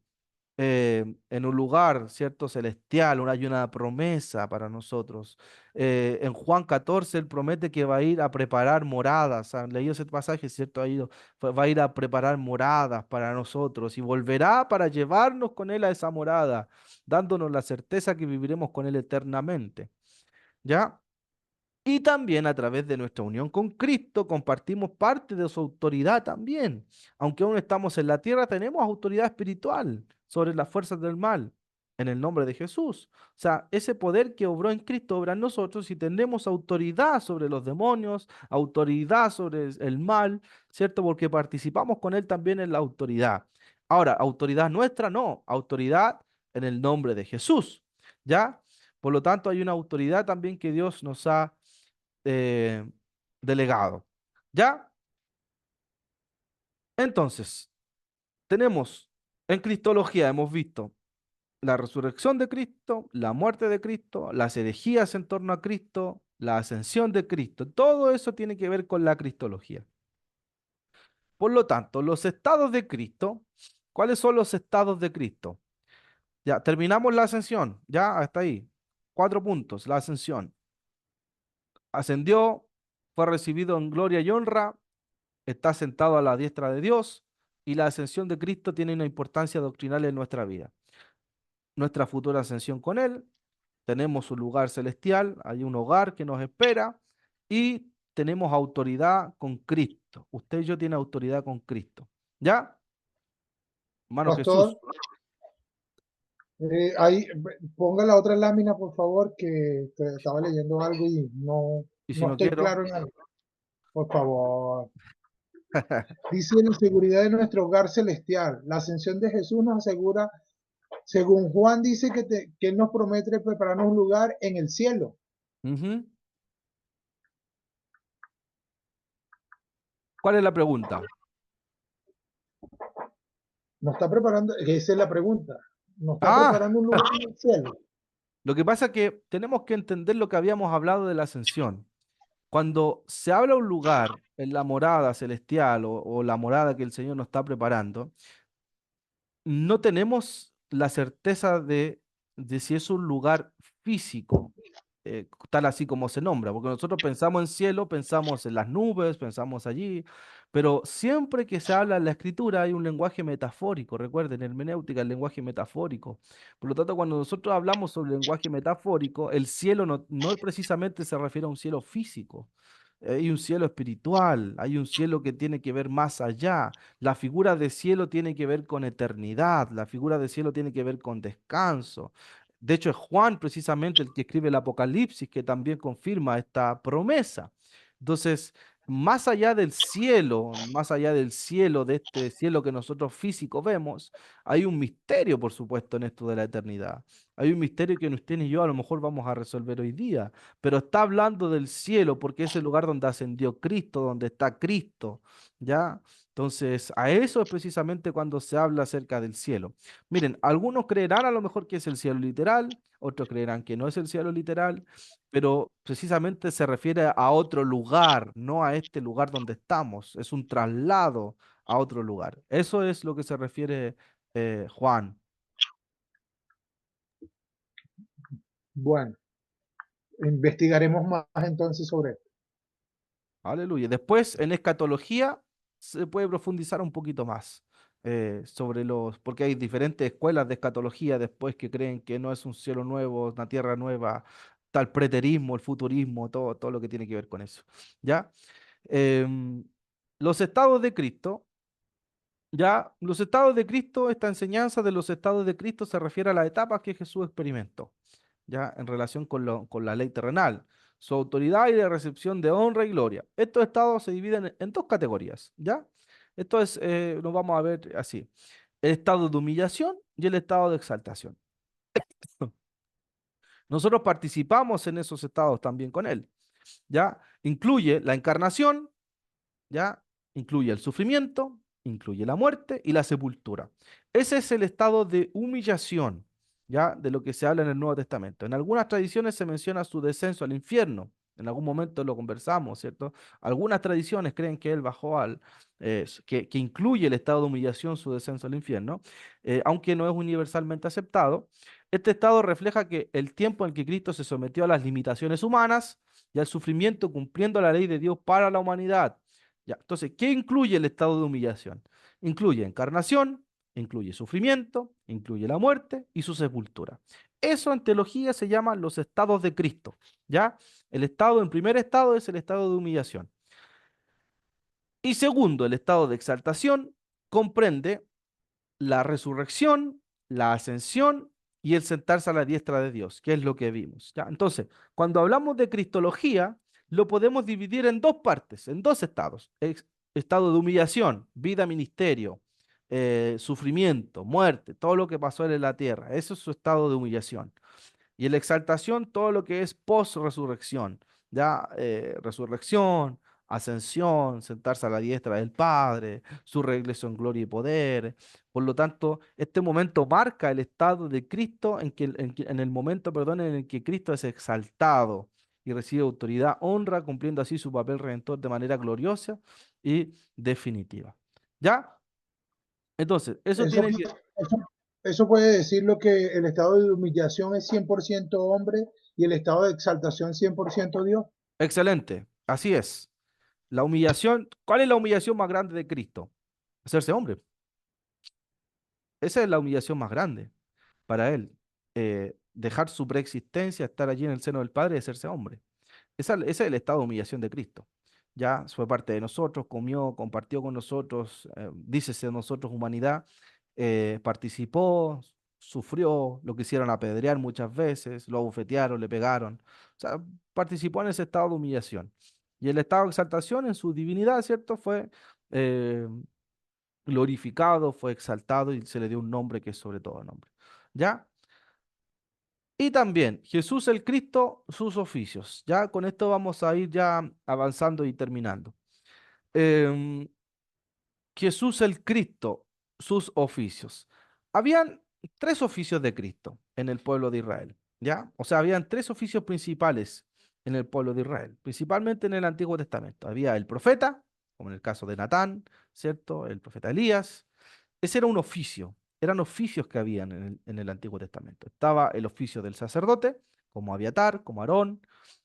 S1: en un lugar, ¿cierto? Celestial, hay una promesa para nosotros. En Juan 14, él promete que va a ir a preparar moradas. ¿Han leído ese pasaje, cierto? Va a ir a preparar moradas para nosotros y volverá para llevarnos con él a esa morada, dándonos la certeza que viviremos con él eternamente. ¿Ya? Y también a través de nuestra unión con Cristo compartimos parte de su autoridad también. Aunque aún estamos en la tierra, tenemos autoridad espiritual sobre las fuerzas del mal en el nombre de Jesús. O sea, ese poder que obró en Cristo obra en nosotros y tenemos autoridad sobre los demonios, autoridad sobre el mal, ¿cierto? Porque participamos con Él también en la autoridad. Ahora, autoridad nuestra, no, autoridad en el nombre de Jesús, ¿ya? Por lo tanto, hay una autoridad también que Dios nos ha eh, delegado, ¿ya? Entonces, tenemos en Cristología, hemos visto la resurrección de Cristo, la muerte de Cristo, las herejías en torno a Cristo, la ascensión de Cristo. Todo eso tiene que ver con la Cristología. Por lo tanto, los estados de Cristo, ¿cuáles son los estados de Cristo? Ya, terminamos la ascensión, ya, hasta ahí. 4 puntos, la ascensión. Ascendió, fue recibido en gloria y honra, está sentado a la diestra de Dios y la ascensión de Cristo tiene una importancia doctrinal en nuestra vida. Nuestra futura ascensión con Él, tenemos un lugar celestial, hay un hogar que nos espera y tenemos autoridad con Cristo. Usted y yo tiene autoridad con Cristo. ¿Ya? Hermano
S2: Pastor,
S1: Jesús.
S2: ahí, ponga la otra lámina, por favor, que estaba leyendo algo y
S1: Y si
S2: no
S1: no
S2: estoy
S1: quiero,
S2: claro en algo. Por favor. Dice la seguridad de nuestro hogar celestial. La ascensión de Jesús nos asegura, según Juan dice que Él nos promete prepararnos un lugar en el cielo.
S1: ujú. ¿Cuál es la pregunta?
S2: Nos está preparando, esa es la pregunta. Nos está
S1: Ah,
S2: preparando un lugar en el cielo.
S1: lo que pasa es que tenemos que entender lo que habíamos hablado de la ascensión. Cuando se habla un lugar en la morada celestial o la morada que el Señor nos está preparando, no tenemos la certeza de si es un lugar físico, tal así como se nombra, porque nosotros pensamos en cielo, pensamos en las nubes, pensamos allí, pero siempre que se habla en la escritura hay un lenguaje metafórico, recuerden, hermenéutica, el lenguaje metafórico. Por lo tanto, cuando nosotros hablamos sobre el lenguaje metafórico, el cielo no precisamente se refiere a un cielo físico. Hay un cielo espiritual, hay un cielo que tiene que ver más allá. La figura de cielo tiene que ver con eternidad, la figura de cielo tiene que ver con descanso. De hecho, es Juan precisamente el que escribe el Apocalipsis que también confirma esta promesa. Entonces, más allá del cielo, de este cielo que nosotros físicos vemos, hay un misterio, por supuesto, en esto de la eternidad. Hay un misterio que usted y yo a lo mejor vamos a resolver hoy día, pero está hablando del cielo porque es el lugar donde ascendió Cristo, donde está Cristo, ¿ya? Entonces, a eso es precisamente cuando se habla acerca del cielo. Miren, algunos creerán a lo mejor que es el cielo literal, otros creerán que no es el cielo literal, pero precisamente se refiere a otro lugar, no a este lugar donde estamos. Es un traslado a otro lugar. Eso es lo que se refiere Juan.
S2: Bueno, investigaremos más entonces sobre esto.
S1: Aleluya. Después, en escatología, se puede profundizar un poquito más sobre porque hay diferentes escuelas de escatología después que creen que no es un cielo nuevo, una tierra nueva, tal preterismo, el futurismo, todo lo que tiene que ver con eso. ¿Ya? Em, los estados de Cristo, ya, los estados de Cristo, esta enseñanza de los estados de Cristo se refiere a las etapas que Jesús experimentó ya en relación con la ley terrenal, su autoridad y la recepción de honra y gloria. Estos estados se dividen en dos categorías, ¿ya? Esto es, nos vamos a ver así, el estado de humillación y el estado de exaltación. Nosotros participamos en esos estados también con él, ¿ya? Incluye la encarnación, ¿ya? Incluye el sufrimiento, incluye la muerte y la sepultura. Ese es el estado de humillación, ¿ya? De lo que se habla en el Nuevo Testamento. En algunas tradiciones se menciona su descenso al infierno. En algún momento lo conversamos, ¿cierto? Algunas tradiciones creen que él bajó que incluye el estado de humillación, su descenso al infierno, aunque no es universalmente aceptado. Este estado refleja que el tiempo en que Cristo se sometió a las limitaciones humanas y al sufrimiento cumpliendo la ley de Dios para la humanidad. Ya, entonces, ¿qué incluye el estado de humillación? Incluye encarnación, incluye sufrimiento, incluye la muerte y su sepultura. Eso en teología se llama los estados de Cristo, ¿ya? El primer estado es el estado de humillación. Y segundo, el estado de exaltación comprende la resurrección, la ascensión y el sentarse a la diestra de Dios, que es lo que vimos. ¿Ya? Entonces, cuando hablamos de cristología, lo podemos dividir en dos partes, en dos estados. Estado de humillación, vida, ministerio, sufrimiento, muerte, todo lo que pasó él en la tierra. Eso es su estado de humillación. Y en la exaltación, todo lo que es post-resurrección, ya resurrección, ascensión, sentarse a la diestra del Padre, su regreso en gloria y poder. Por lo tanto, este momento marca el estado de Cristo en el momento, perdón, en el que Cristo es exaltado y recibe autoridad, honra, cumpliendo así su papel redentor de manera gloriosa y definitiva. ¿Ya? Entonces, eso
S2: Eso,
S1: tiene que...
S2: eso, eso puede decir lo que el estado de humillación es 100% hombre y el estado de exaltación 100% Dios.
S1: Excelente, así es. La humillación, ¿cuál es la humillación más grande de Cristo? Hacerse hombre. Esa es la humillación más grande para él. Dejar su preexistencia, estar allí en el seno del Padre y hacerse hombre. Ese es el estado de humillación de Cristo. Ya fue parte de nosotros, comió, compartió con nosotros, dícese de nosotros humanidad, participó, sufrió, lo quisieron apedrear muchas veces, lo abofetearon, le pegaron. O sea, participó en ese estado de humillación. Y el estado de exaltación en su divinidad, ¿cierto? Fue eh, glorificado, fue exaltado y se le dio un nombre que es sobre todo nombre. ¿Ya? Y también Jesús el Cristo, sus oficios. Ya con esto vamos a ir ya avanzando y terminando. Em, Jesús el Cristo, sus oficios. Habían tres oficios de Cristo en el pueblo de Israel. ¿Ya? O sea, habían tres oficios principales en el pueblo de Israel, principalmente en el Antiguo Testamento. Había el profeta, como en el caso de Natán, ¿cierto? El profeta Elías. Ese era un oficio, eran oficios que habían en el Antiguo Testamento. Estaba el oficio del sacerdote, como Abiatar, como Aarón,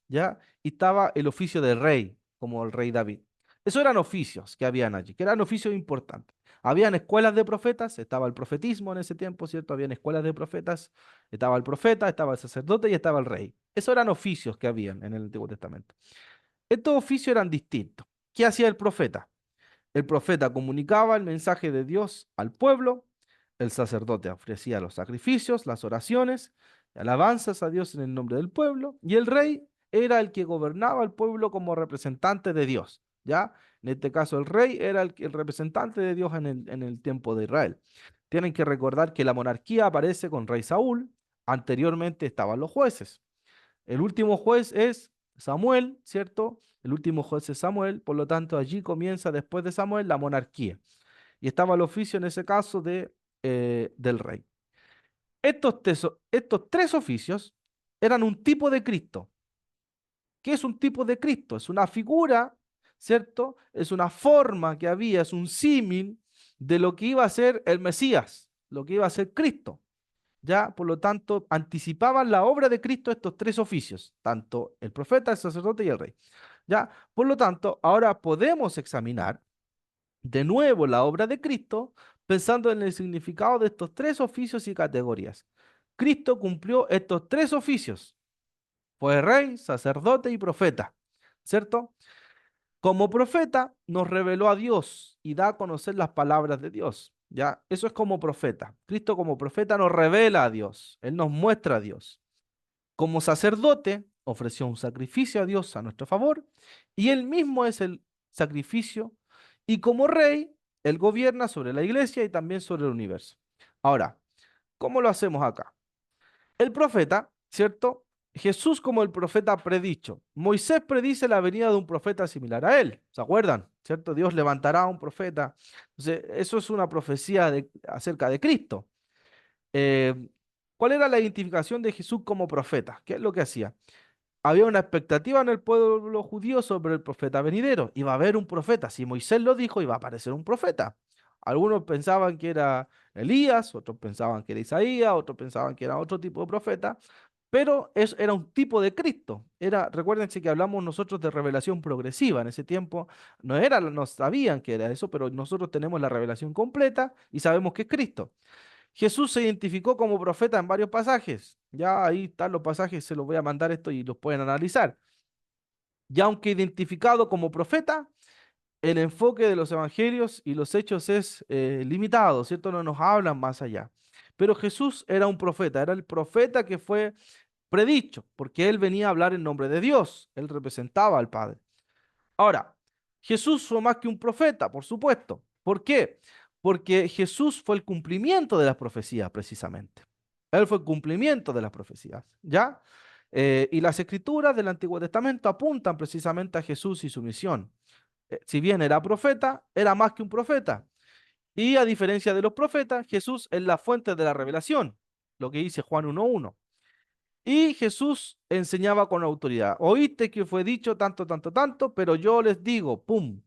S1: ¿ya? Y estaba el oficio del rey, como el rey David. Esos eran oficios que habían allí, que eran oficios importantes. Habían escuelas de profetas, estaba el profetismo en ese tiempo, ¿cierto? Habían escuelas de profetas, estaba el profeta, estaba el sacerdote y estaba el rey. Esos eran oficios que habían en el Antiguo Testamento. Estos oficios eran distintos. ¿Qué hacía el profeta? El profeta comunicaba el mensaje de Dios al pueblo, el sacerdote ofrecía los sacrificios, las oraciones, alabanzas a Dios en el nombre del pueblo, y el rey era el que gobernaba al pueblo como representante de Dios, ¿ya? En este caso el rey era el representante de Dios en el tiempo de Israel. Tienen que recordar que la monarquía aparece con rey Saúl, anteriormente estaban los jueces. El último juez es Samuel, ¿cierto? El último juez es Samuel, por lo tanto allí comienza después de Samuel la monarquía. Y estaba el oficio en ese caso del rey. Estos tres oficios eran un tipo de Cristo. ¿Qué es un tipo de Cristo? Es una figura, ¿cierto? Es una forma que había, es un símil de lo que iba a ser el Mesías, lo que iba a ser Cristo. Ya, por lo tanto, anticipaban la obra de Cristo estos tres oficios, tanto el profeta, el sacerdote y el rey. Ya, por lo tanto, ahora podemos examinar de nuevo la obra de Cristo pensando en el significado de estos tres oficios y categorías. Cristo cumplió estos tres oficios, fue rey, sacerdote y profeta, ¿cierto? Como profeta nos reveló a Dios y da a conocer las palabras de Dios. Ya, eso es como profeta. Cristo como profeta nos revela a Dios, Él nos muestra a Dios. Como sacerdote ofreció un sacrificio a Dios a nuestro favor y Él mismo es el sacrificio. Y como rey, Él gobierna sobre la iglesia y también sobre el universo. Ahora, ¿cómo lo hacemos acá? El profeta, ¿cierto? Jesús como el profeta predicho. Moisés predice la venida de un profeta similar a él. ¿Se acuerdan? ¿Cierto? Dios levantará a un profeta. Entonces, eso es una profecía acerca de Cristo. Eh, ¿Cuál era la identificación de Jesús como profeta? ¿Qué es lo que hacía? Había una expectativa en el pueblo judío sobre el profeta venidero. Iba a haber un profeta. Si Moisés lo dijo, iba a aparecer un profeta. Algunos pensaban que era Elías, otros pensaban que era Isaías, otros pensaban que era otro tipo de profeta, pero era un tipo de Cristo. Recuérdense que hablamos nosotros de revelación progresiva. En ese tiempo no sabían que era eso, pero nosotros tenemos la revelación completa y sabemos que es Cristo. Jesús se identificó como profeta en varios pasajes. Ya ahí están los pasajes, se los voy a mandar esto y los pueden analizar. Ya aunque identificado como profeta, el enfoque de los evangelios y los hechos es limitado, ¿cierto? No nos hablan más allá. Pero Jesús era un profeta, era el profeta que fue predicho, porque él venía a hablar en nombre de Dios, él representaba al Padre. Ahora, Jesús fue más que un profeta, por supuesto. ¿Por qué? Porque Jesús fue el cumplimiento de las profecías, precisamente. Él fue el cumplimiento de las profecías, ¿ya? Y las escrituras del Antiguo Testamento apuntan precisamente a Jesús y su misión. Si bien era profeta, era más que un profeta. Y a diferencia de los profetas, Jesús es la fuente de la revelación, lo que dice Juan 1:1. Y Jesús enseñaba con autoridad. Oíste que fue dicho tanto, tanto, tanto, pero yo les digo, ¡pum!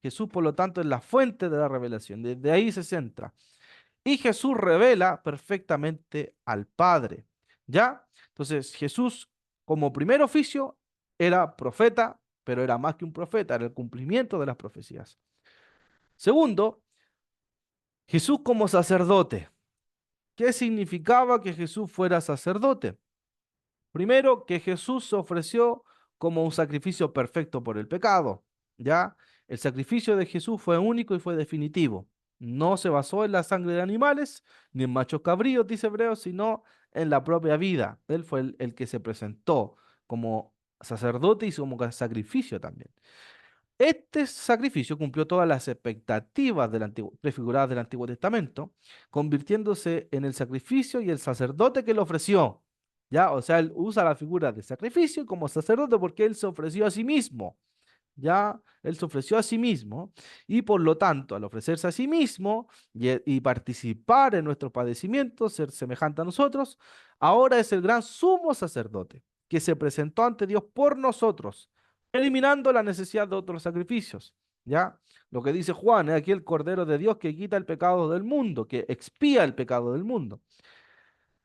S1: Jesús, por lo tanto, es la fuente de la revelación. Desde ahí se centra. Y Jesús revela perfectamente al Padre. ¿Ya? Entonces, Jesús, como primer oficio, era profeta, pero era más que un profeta, era el cumplimiento de las profecías. Segundo, Jesús como sacerdote. ¿Qué significaba que Jesús fuera sacerdote? Primero, que Jesús se ofreció como un sacrificio perfecto por el pecado. ¿Ya? El sacrificio de Jesús fue único y fue definitivo. No se basó en la sangre de animales, ni en machos cabríos, dice Hebreos, sino en la propia vida. Él fue el que se presentó como sacerdote y como sacrificio también. Este sacrificio cumplió todas las expectativas prefiguradas del Antiguo Testamento, convirtiéndose en el sacrificio y el sacerdote que lo ofreció. ¿Ya? O sea, él usa la figura de sacrificio como sacerdote porque él se ofreció a sí mismo. ¿Ya? Él se ofreció a sí mismo y por lo tanto, al ofrecerse a sí mismo y participar en nuestros padecimientos, ser semejante a nosotros, ahora es el gran sumo sacerdote que se presentó ante Dios por nosotros, eliminando la necesidad de otros sacrificios. ¿Ya? Lo que dice Juan, es aquí el Cordero de Dios que quita el pecado del mundo, que expía el pecado del mundo.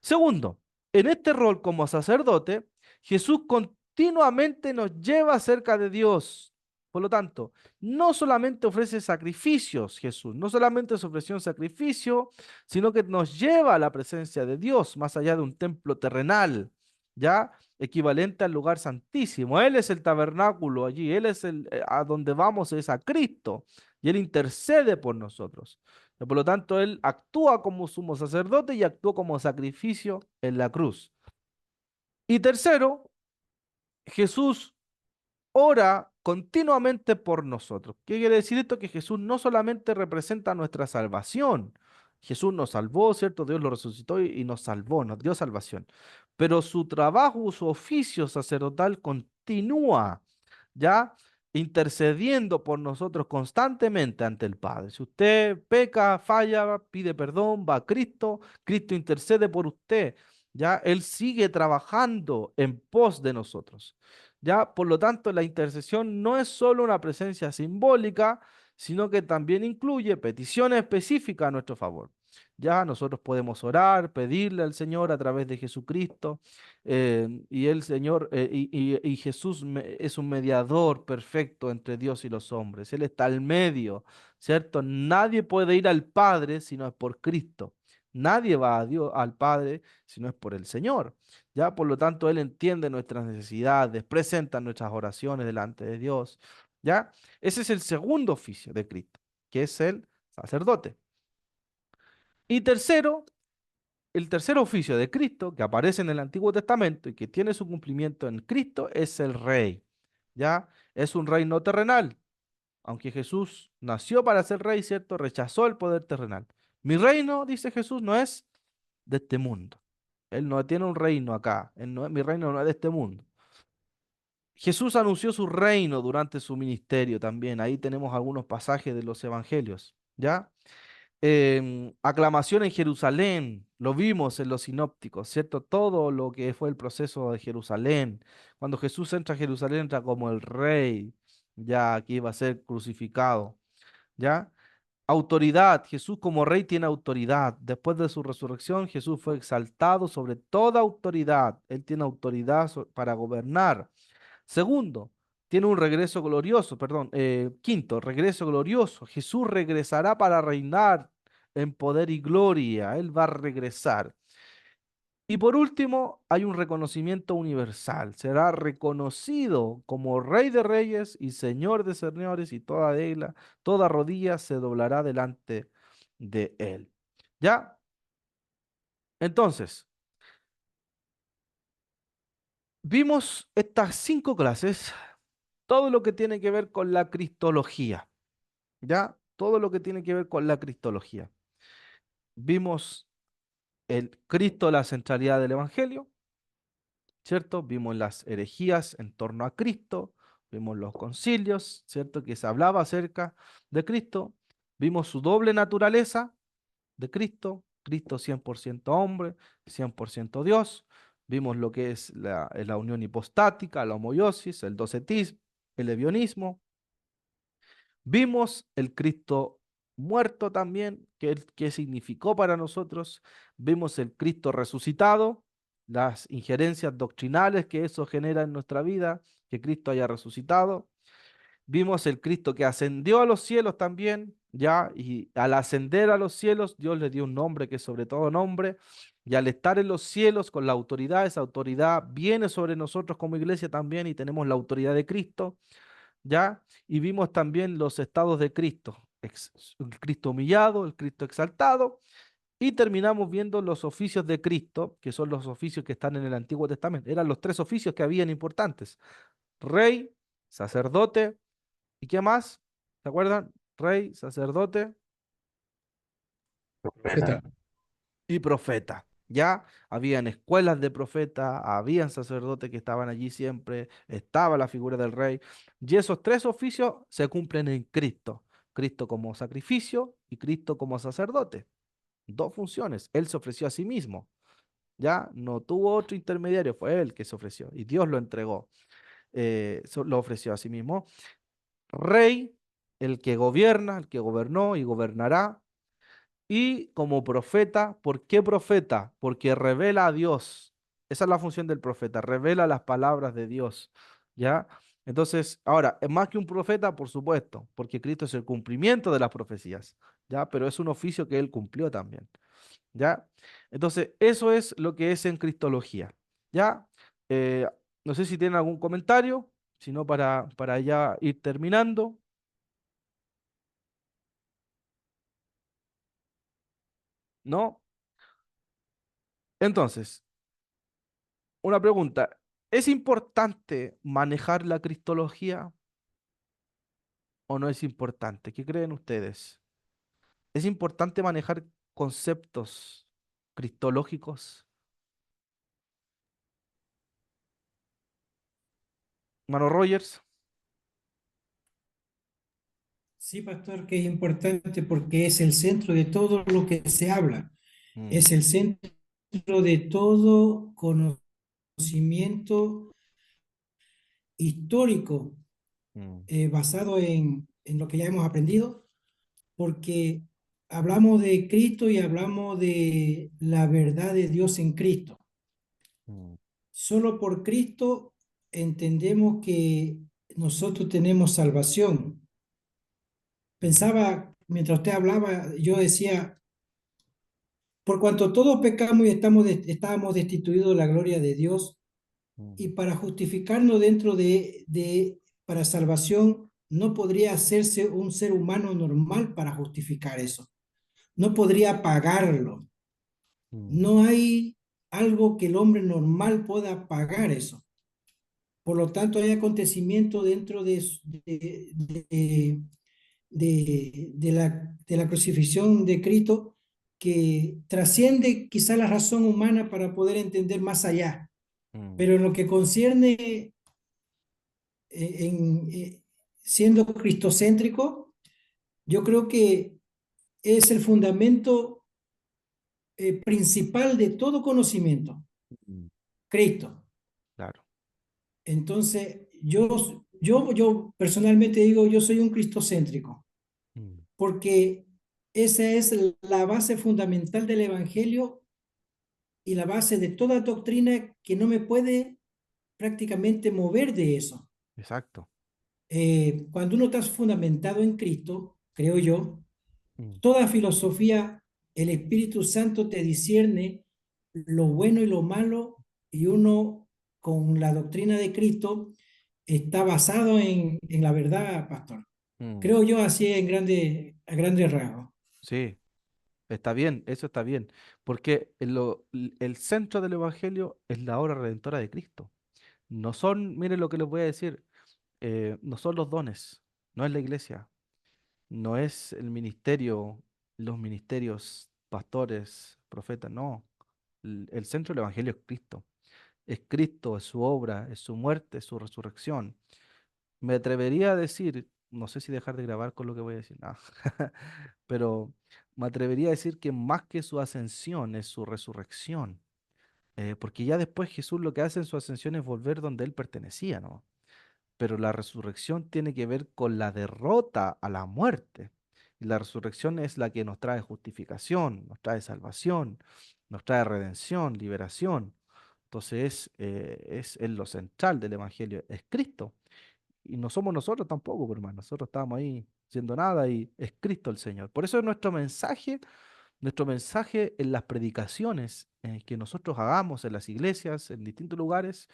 S1: Segundo, en este rol como sacerdote, Jesús continuamente nos lleva cerca de Dios. Por lo tanto, no solamente ofrece sacrificios, Jesús, no solamente se ofreció un sacrificio, sino que nos lleva a la presencia de Dios, más allá de un templo terrenal, ya equivalente al lugar santísimo. Él es el tabernáculo allí, Él es a donde vamos es a Cristo y Él intercede por nosotros. Por lo tanto, Él actúa como sumo sacerdote y actúa como sacrificio en la cruz. Y tercero, Jesús ora continuamente por nosotros. ¿Qué quiere decir esto? Que Jesús no solamente representa nuestra salvación. Jesús nos salvó, ¿cierto? Dios lo resucitó y nos salvó, nos dio salvación. Pero su trabajo, su oficio sacerdotal continúa, ¿ya? Intercediendo por nosotros constantemente ante el Padre. Si usted peca, falla, pide perdón, va a Cristo, Cristo intercede por usted, ¿ya? Él sigue trabajando en pos de nosotros. Ya, por lo tanto, la intercesión no es solo una presencia simbólica, sino que también incluye peticiones específicas a nuestro favor. Ya nosotros podemos orar, pedirle al Señor a través de Jesucristo, y el Señor y Jesús es un mediador perfecto entre Dios y los hombres. Él está al medio, ¿cierto? Nadie puede ir al Padre si no es por Cristo. Nadie va a Dios, al Padre si no es por el Señor. Ya, por lo tanto, Él entiende nuestras necesidades, presenta nuestras oraciones delante de Dios. Ya, ese es el segundo oficio de Cristo, que es el sacerdote. Y tercero, el tercer oficio de Cristo, que aparece en el Antiguo Testamento y que tiene su cumplimiento en Cristo, es el rey. Ya, es un rey no terrenal. Aunque Jesús nació para ser rey, ¿cierto? Rechazó el poder terrenal. Mi reino, dice Jesús, no es de este mundo. Él no tiene un reino acá. Mi reino no es de este mundo. Jesús anunció su reino durante su ministerio también. Ahí tenemos algunos pasajes de los evangelios, ¿ya? Aclamación en Jerusalén, lo vimos en los sinópticos, ¿cierto? Todo lo que fue el proceso de Jerusalén. Cuando Jesús entra a Jerusalén, entra como el rey, ya que iba a ser crucificado, ¿ya? Autoridad, Jesús como rey tiene autoridad. Después de su resurrección, Jesús fue exaltado sobre toda autoridad. Él tiene autoridad para gobernar. Segundo, tiene un regreso glorioso, perdón. Quinto, regreso glorioso. Jesús regresará para reinar en poder y gloria. Él va a regresar. Y por último, hay un reconocimiento universal. Será reconocido como Rey de Reyes y Señor de Señores y toda rodilla se doblará delante de Él. ¿Ya? Entonces, vimos estas 5 clases, todo lo que tiene que ver con la cristología. ¿Ya? todo lo que tiene que ver con la cristología. Vimos el Cristo, la centralidad del Evangelio, ¿cierto? Vimos las herejías en torno a Cristo, vimos los concilios, ¿cierto? Que se hablaba acerca de Cristo, vimos su doble naturaleza de Cristo, Cristo 100% hombre, 100% Dios, vimos lo que es la unión hipostática, la homoiosis, el docetismo, el evionismo, vimos el Cristo muerto también, que significó para nosotros. Vimos el Cristo resucitado, las injerencias doctrinales que eso genera en nuestra vida, que Cristo haya resucitado. Vimos el Cristo que ascendió a los cielos también, ya, y al ascender a los cielos, Dios le dio un nombre que es sobre todo nombre, y al estar en los cielos con la autoridad, esa autoridad viene sobre nosotros como iglesia también, y tenemos la autoridad de Cristo. ¿Ya? Y vimos también los estados de Cristo, el Cristo humillado, el Cristo exaltado, y terminamos viendo los oficios de Cristo, que son los oficios que están en el Antiguo Testamento. Eran los tres oficios que habían importantes: rey, sacerdote, ¿y qué más? ¿Se acuerdan? Rey, sacerdote
S3: Profeta.
S1: y profeta. Ya habían escuelas de profetas, habían sacerdotes que estaban allí siempre, estaba la figura del rey. Y esos tres oficios se cumplen en Cristo. Cristo como sacrificio y Cristo como sacerdote. Dos funciones. Él se ofreció a sí mismo. Ya no tuvo otro intermediario, fue él que se ofreció y Dios lo entregó. Lo ofreció a sí mismo. Rey, el que gobierna, el que gobernó y gobernará. Y como profeta, ¿por qué profeta? Porque revela a Dios. Esa es la función del profeta, revela las palabras de Dios. ¿Ya? Entonces, ahora, es más que un profeta, por supuesto, porque Cristo es el cumplimiento de las profecías. ¿Ya? Pero es un oficio que él cumplió también. ¿Ya? Entonces, eso es lo que es en Cristología. ¿Ya? Eh, no sé si tienen algún comentario, sino para ya ir terminando. ¿No? Entonces, una pregunta, ¿es importante manejar la cristología o no es importante? ¿Qué creen ustedes? ¿Es importante manejar conceptos cristológicos? Mano Rogers.
S3: Sí, pastor, que es importante porque es el centro de todo lo que se habla.
S1: Mm,
S3: Es el centro de todo conocimiento histórico
S1: mm,
S3: basado en lo que ya hemos aprendido, porque hablamos de Cristo y hablamos de la verdad de Dios en Cristo.
S1: mm,
S3: Solo por Cristo entendemos que nosotros tenemos salvación.
S1: mm,
S3: Pensaba, mientras usted hablaba, yo decía, por cuanto todos pecamos y estábamos destituidos de la gloria de Dios,
S1: mm,
S3: y para justificarnos dentro para salvación, no podría hacerse un ser humano normal para justificar eso. No podría pagarlo.
S1: mm,
S3: No hay algo que el hombre normal pueda pagar eso. Por lo tanto, hay acontecimientos dentro de la crucifixión de Cristo que trasciende quizá la razón humana para poder entender más allá.
S1: mm,
S3: Pero en lo que concierne en, siendo cristocéntrico, yo creo que es el fundamento principal de todo conocimiento,
S1: mm,
S3: Cristo.
S1: claro.
S3: Entonces, yo personalmente digo, yo soy un cristocéntrico,
S1: Mm,
S3: porque esa es la base fundamental del Evangelio y la base de toda doctrina que no me puede prácticamente mover de eso.
S1: exacto.
S3: Cuando uno está fundamentado en Cristo, creo yo,
S1: Mm,
S3: toda filosofía, el Espíritu Santo te discierne lo bueno y lo malo y uno con la doctrina de Cristo está basado en la verdad, pastor.
S1: mm,
S3: Creo yo así a grandes rasgos.
S1: sí, está bien, eso está bien, porque el centro del Evangelio es la obra redentora de Cristo. No son, miren lo que les voy a decir, no son los dones, no es la iglesia, No es el ministerio, los ministerios, pastores, profetas, no. El centro del Evangelio es Cristo. Es Cristo, es su obra, es su muerte, es su resurrección. Me atrevería a decir, no sé si dejar de grabar con lo que voy a decir, no. Pero me atrevería a decir que más que su ascensión es su resurrección. Porque ya después Jesús lo que hace en su ascensión es volver donde él pertenecía, ¿no? Pero la resurrección tiene que ver con la derrota a la muerte. Y la resurrección es la que nos trae justificación, nos trae salvación, nos trae redención, liberación. Entonces es lo central del Evangelio, es Cristo. Y no somos nosotros tampoco, pues, hermano. Nosotros estamos ahí siendo nada y es Cristo el Señor. Por eso es nuestro mensaje en las predicaciones que nosotros hagamos en las iglesias, en distintos lugares,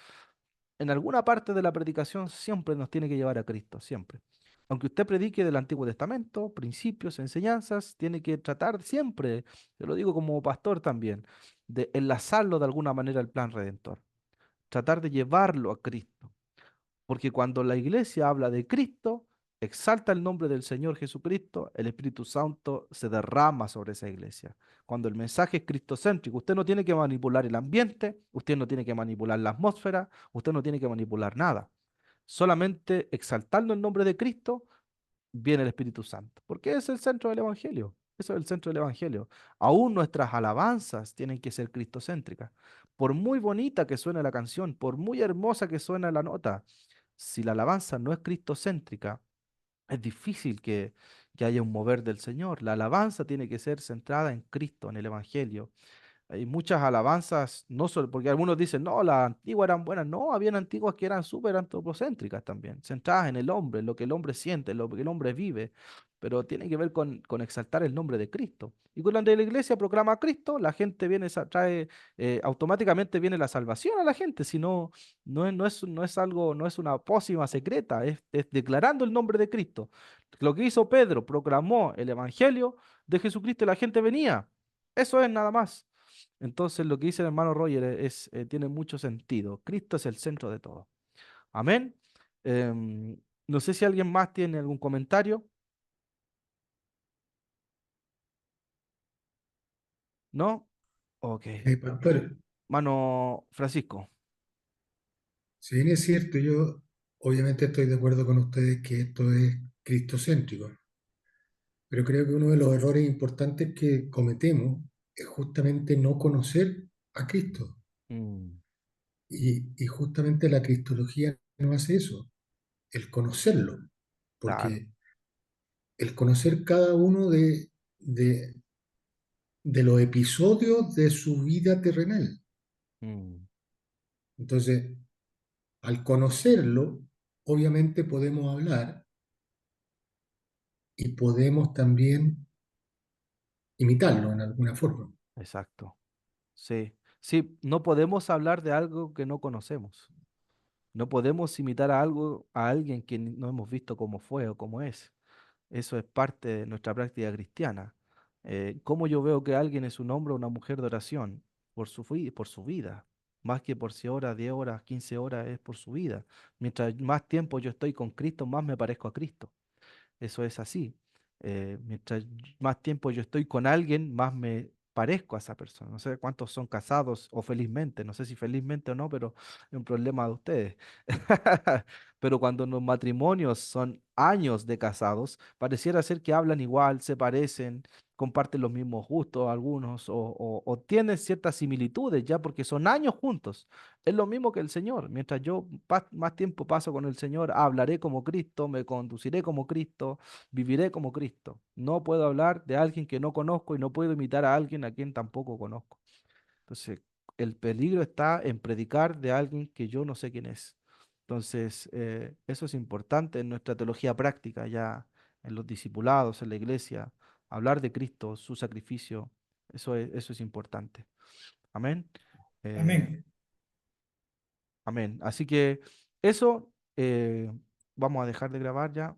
S1: en alguna parte de la predicación siempre nos tiene que llevar a Cristo, siempre. Aunque usted predique del Antiguo Testamento, principios, enseñanzas, tiene que tratar siempre, te lo digo como pastor también, de enlazarlo de alguna manera al plan redentor, tratar de llevarlo a Cristo. Porque cuando la iglesia habla de Cristo, exalta el nombre del Señor Jesucristo, el Espíritu Santo se derrama sobre esa iglesia. Cuando el mensaje es cristocéntrico, usted no tiene que manipular el ambiente, usted no tiene que manipular la atmósfera, usted no tiene que manipular nada. Solamente exaltando el nombre de Cristo, viene el Espíritu Santo. Porque es el centro del Evangelio. Eso es el centro del Evangelio. Aún nuestras alabanzas tienen que ser cristocéntricas. Por muy bonita que suene la canción, por muy hermosa que suene la nota, si la alabanza no es cristocéntrica, es difícil que haya un mover del Señor. La alabanza tiene que ser centrada en Cristo, en el Evangelio. Hay muchas alabanzas, no solo, porque algunos dicen, no, las antiguas eran buenas. No, habían antiguas que eran súper antropocéntricas también, centradas en el hombre, en lo que el hombre siente, en lo que el hombre vive, pero tiene que ver con exaltar el nombre de Cristo. Y cuando la iglesia proclama a Cristo, la gente viene, trae, automáticamente viene la salvación a la gente, si no, no es algo, no es una pócima secreta, es declarando el nombre de Cristo. Lo que hizo Pedro, proclamó el evangelio de Jesucristo y la gente venía. Eso es nada más. Entonces lo que dice el hermano Roger tiene mucho sentido. Cristo es el centro de todo. Amén. Em, no sé si alguien más tiene algún comentario. ¿No? Ok.
S4: Pastor,
S1: Mano Francisco.
S4: si bien es cierto, yo obviamente estoy de acuerdo con ustedes que esto es cristocéntrico, pero creo que uno de los errores importantes que cometemos es justamente no conocer a Cristo.
S1: Mm,
S4: Y justamente la cristología no hace eso, el conocerlo,
S1: claro.
S4: porque el conocer cada uno de, de los episodios de su vida terrenal.
S1: Mm,
S4: Entonces, al conocerlo, obviamente podemos hablar y podemos también imitarlo en alguna forma.
S1: exacto. Sí. Sí, no podemos hablar de algo que no conocemos. No podemos imitar a algo, a alguien que no hemos visto cómo fue o cómo es. Eso es parte de nuestra práctica cristiana. ¿Cómo yo veo que alguien es un hombre o una mujer de oración? Por su vida. Más que por 6 horas, 10 horas, 15 horas, es por su vida. Mientras más tiempo yo estoy con Cristo, más me parezco a Cristo. Eso es así. Mientras más tiempo yo estoy con alguien, más me parezco a esa persona. No sé cuántos son casados o felizmente, no sé si felizmente o no, pero es un problema de ustedes. Pero cuando los matrimonios son años de casados, pareciera ser que hablan igual, se parecen, comparten los mismos gustos algunos o tienen ciertas similitudes ya porque son años juntos. Es lo mismo que el Señor. Mientras yo más tiempo paso con el Señor, hablaré como Cristo, me conduciré como Cristo, viviré como Cristo. No puedo hablar de alguien que no conozco y no puedo imitar a alguien a quien tampoco conozco. Entonces, el peligro está en predicar de alguien que yo no sé quién es. Entonces, eso es importante en nuestra teología práctica, ya en los discipulados, en la iglesia, hablar de Cristo, su sacrificio, eso es importante. Amén. Eh,
S3: Amén.
S1: amén. Así que eso, vamos a dejar de grabar ya.